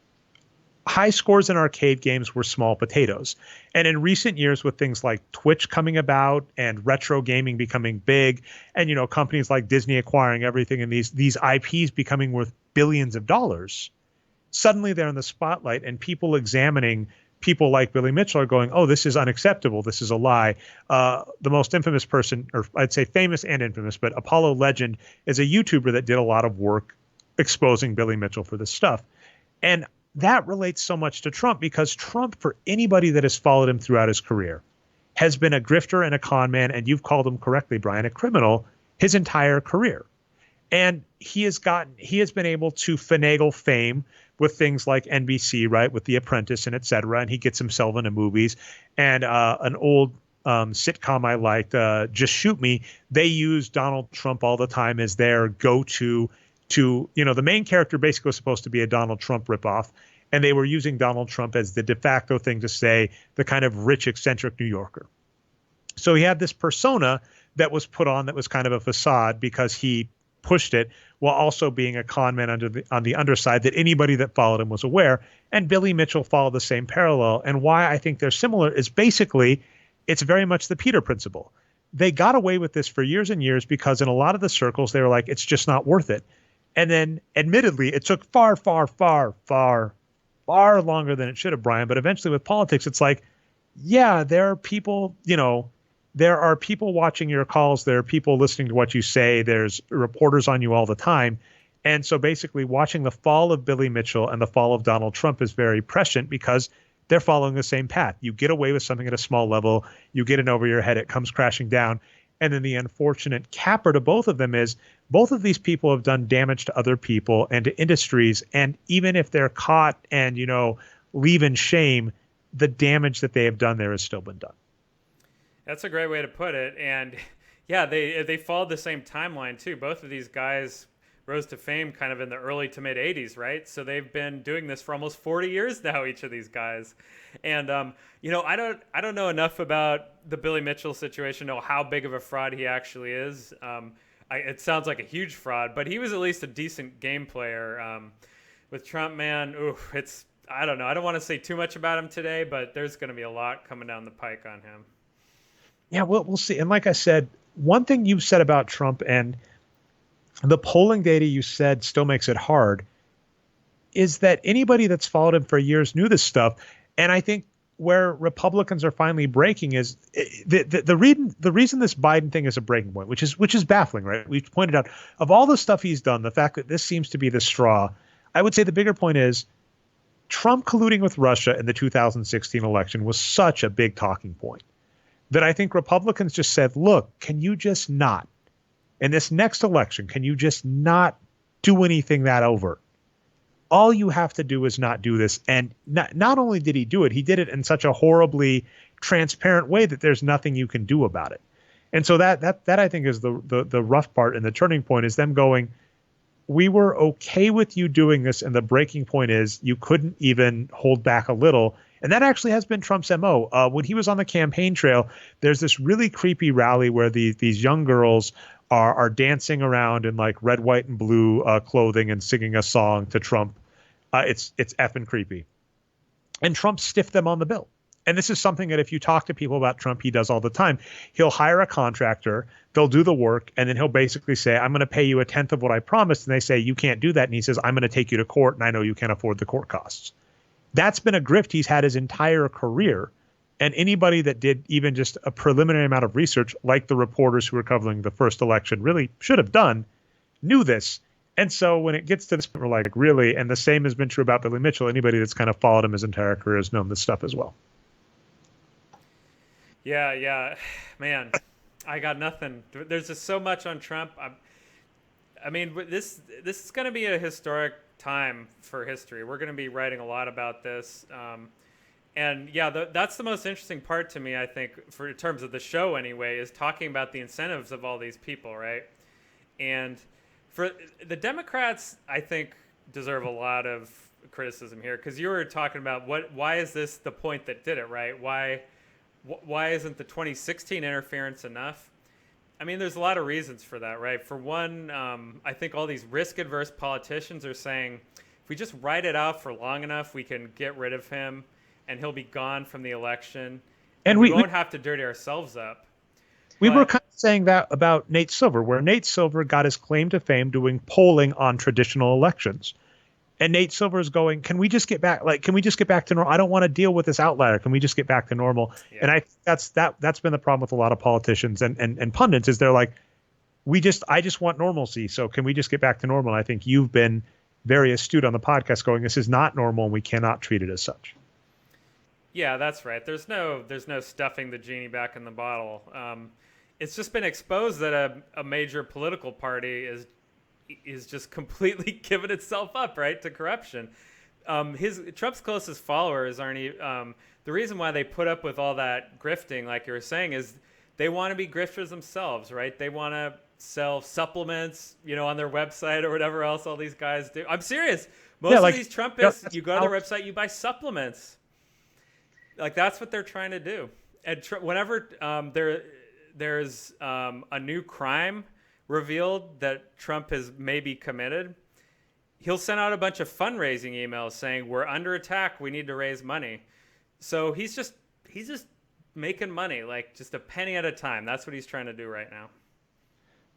high scores in arcade games were small potatoes. And in recent years, with things like Twitch coming about and retro gaming becoming big, and companies like Disney acquiring everything and these IPs becoming worth billions of dollars, suddenly they're in the spotlight, and people examining people like Billy Mitchell are going, oh, this is unacceptable. This is a lie. The most infamous person, or I'd say famous and infamous, but Apollo Legend is a YouTuber that did a lot of work exposing Billy Mitchell for this stuff. And that relates so much to Trump, because Trump, for anybody that has followed him throughout his career, has been a grifter and a con man, and you've called him correctly, Brian, a criminal his entire career. And he has been able to finagle fame with things like NBC, right, with The Apprentice and et cetera, and he gets himself into movies. And an old sitcom I liked, Just Shoot Me, they use Donald Trump all the time as their go-to to, the main character basically was supposed to be a Donald Trump ripoff, and they were using Donald Trump as the de facto thing to say the kind of rich, eccentric New Yorker. So he had this persona that was put on that was kind of a facade because he pushed it while also being a con man on the underside that anybody that followed him was aware. And Billy Mitchell followed the same parallel. And why I think they're similar is basically it's very much the Peter principle. They got away with this for years and years because in a lot of the circles, they were like, it's just not worth it. And then, admittedly, it took far longer than it should have, Brian. But eventually with politics, it's like, yeah, there are people, there are people watching your calls. There are people listening to what you say. There's reporters on you all the time. And so basically watching the fall of Billy Mitchell and the fall of Donald Trump is very prescient because they're following the same path. You get away with something at a small level, you get it over your head, it comes crashing down. And then the unfortunate capper to both of them is both of these people have done damage to other people and to industries. And even if they're caught and, leave in shame, the damage that they have done there has still been done. That's a great way to put it. And yeah, they followed the same timeline too. Both of these guys rose to fame kind of in the early to mid 80s, right? So they've been doing this for almost 40 years now, each of these guys. And I don't know enough about the Billy Mitchell situation, know how big of a fraud he actually is. It sounds like a huge fraud, but he was at least a decent game player. With Trump, man, I don't know. I don't want to say too much about him today, but there's going to be a lot coming down the pike on him. Yeah, we'll see. And like I said, one thing you've said about Trump and the polling data you said still makes it hard is that anybody that's followed him for years knew this stuff. And I think where Republicans are finally breaking is the reason this Biden thing is a breaking point, which is baffling, right? We've pointed out of all the stuff he's done, the fact that this seems to be the straw. I would say the bigger point is Trump colluding with Russia in the 2016 election was such a big talking point that I think Republicans just said, look, can you just not, in this next election, can you just not do anything that overt? All you have to do is not do this. And not only did he do it, he did it in such a horribly transparent way that there's nothing you can do about it. And so that I think is the rough part, and the turning point is them going, we were okay with you doing this, and the breaking point is you couldn't even hold back a little. And that actually has been Trump's MO. When he was on the campaign trail, there's this really creepy rally where these young girls are dancing around in like red, white, and blue clothing and singing a song to Trump. It's effing creepy. And Trump stiffed them on the bill. And this is something that if you talk to people about Trump, he does all the time. He'll hire a contractor, they'll do the work, and then he'll basically say, I'm going to pay you a tenth of what I promised. And they say, you can't do that. And he says, I'm going to take you to court, and I know you can't afford the court costs. That's been a grift he's had his entire career. And anybody that did even just a preliminary amount of research, like the reporters who were covering the first election really should have done, knew this. And so when it gets to this point, we're like, really? And the same has been true about Billy Mitchell. Anybody that's kind of followed him his entire career has known this stuff as well. Yeah. Man, I got nothing. There's just so much on Trump. I mean, this is going to be a historic time for history. We're going to be writing a lot about this. And yeah, that's the most interesting part to me, I think, in terms of the show anyway, is talking about the incentives of all these people, right? And for the Democrats, I think, deserve a lot of criticism here, because you were talking about why is this the point that did it, right? Why isn't the 2016 interference enough? I mean, there's a lot of reasons for that, right? For one, I think all these risk-adverse politicians are saying, if we just ride it out for long enough, we can get rid of him, and he'll be gone from the election, and we won't have to dirty ourselves up. We were kind of saying that about Nate Silver, where Nate Silver got his claim to fame doing polling on traditional elections. And Nate Silver is going, can we just get back? Can we just get back to normal? I don't want to deal with this outlier. Can we just get back to normal? Yeah. And I that's been the problem with a lot of politicians and pundits is they're like, I just want normalcy. So can we just get back to normal? And I think you've been very astute on the podcast going, this is not normal and we cannot treat it as such. Yeah, that's right. There's no stuffing the genie back in the bottle. It's just been exposed that a major political party is just completely giving itself up, right, to corruption. Trump's closest followers aren't the reason why they put up with all that grifting, like you were saying, is they want to be grifters themselves, right? They want to sell supplements, on their website or whatever else all these guys do. I'm serious. Most of these Trumpists, you go to their website, you buy supplements. Like, that's what they're trying to do. And whenever there's a new crime revealed that Trump has maybe committed, he'll send out a bunch of fundraising emails saying, we're under attack, we need to raise money. So he's just making money, like just a penny at a time. That's what he's trying to do right now.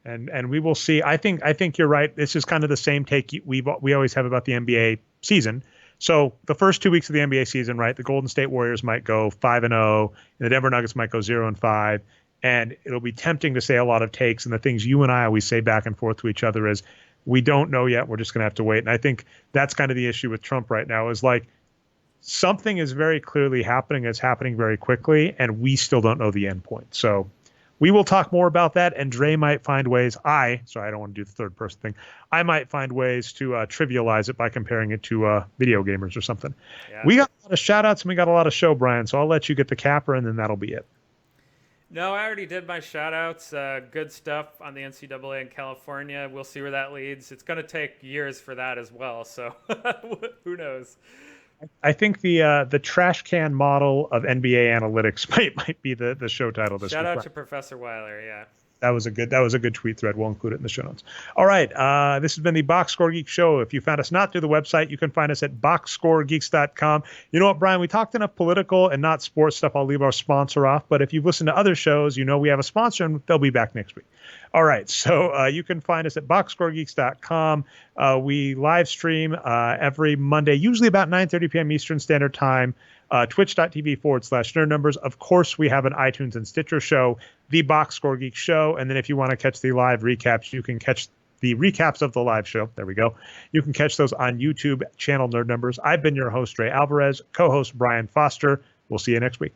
And we will see. I think you're right. This is kind of the same take we always have about the NBA season. So the first 2 weeks of the NBA season, right, the Golden State Warriors might go 5-0, and the Denver Nuggets might go 0-5. And it'll be tempting to say a lot of takes. And the things you and I always say back and forth to each other is, we don't know yet. We're just going to have to wait. And I think that's kind of the issue with Trump right now, is like, something is very clearly happening. It's happening very quickly, and we still don't know the end point. So we will talk more about that, and Dre might find ways. I don't want to do the third person thing. I might find ways to trivialize it by comparing it to video gamers or something. Yeah. We got a lot of shout outs and we got a lot of show, Brian. So I'll let you get the capper, and then that'll be it. No, I already did my shout outs. Good stuff on the NCAA in California. We'll see where that leads. It's going to take years for that as well. So who knows? I think the trash can model of NBA analytics might be the show title this week. Shout out to Professor Weiler, yeah. That was a good tweet thread. We'll include it in the show notes. All right, this has been the Box Score Geek Show. If you found us not through the website, you can find us at boxscoregeeks.com. You know what, Brian? We talked enough political and not sports stuff. I'll leave our sponsor off. But if you've listened to other shows, you know we have a sponsor, and they'll be back next week. All right, so you can find us at boxscoregeeks.com. We live stream every Monday, usually about 9:30 p.m. Eastern Standard Time. Twitch.tv/nerd numbers. Of course, we have an iTunes and Stitcher show, the Box Score Geek Show. And then if you want to catch the live recaps, you can catch the recaps of the live show. There we go. You can catch those on YouTube channel Nerd Numbers. I've been your host, Ray Alvarez, co-host Brian Foster. We'll see you next week.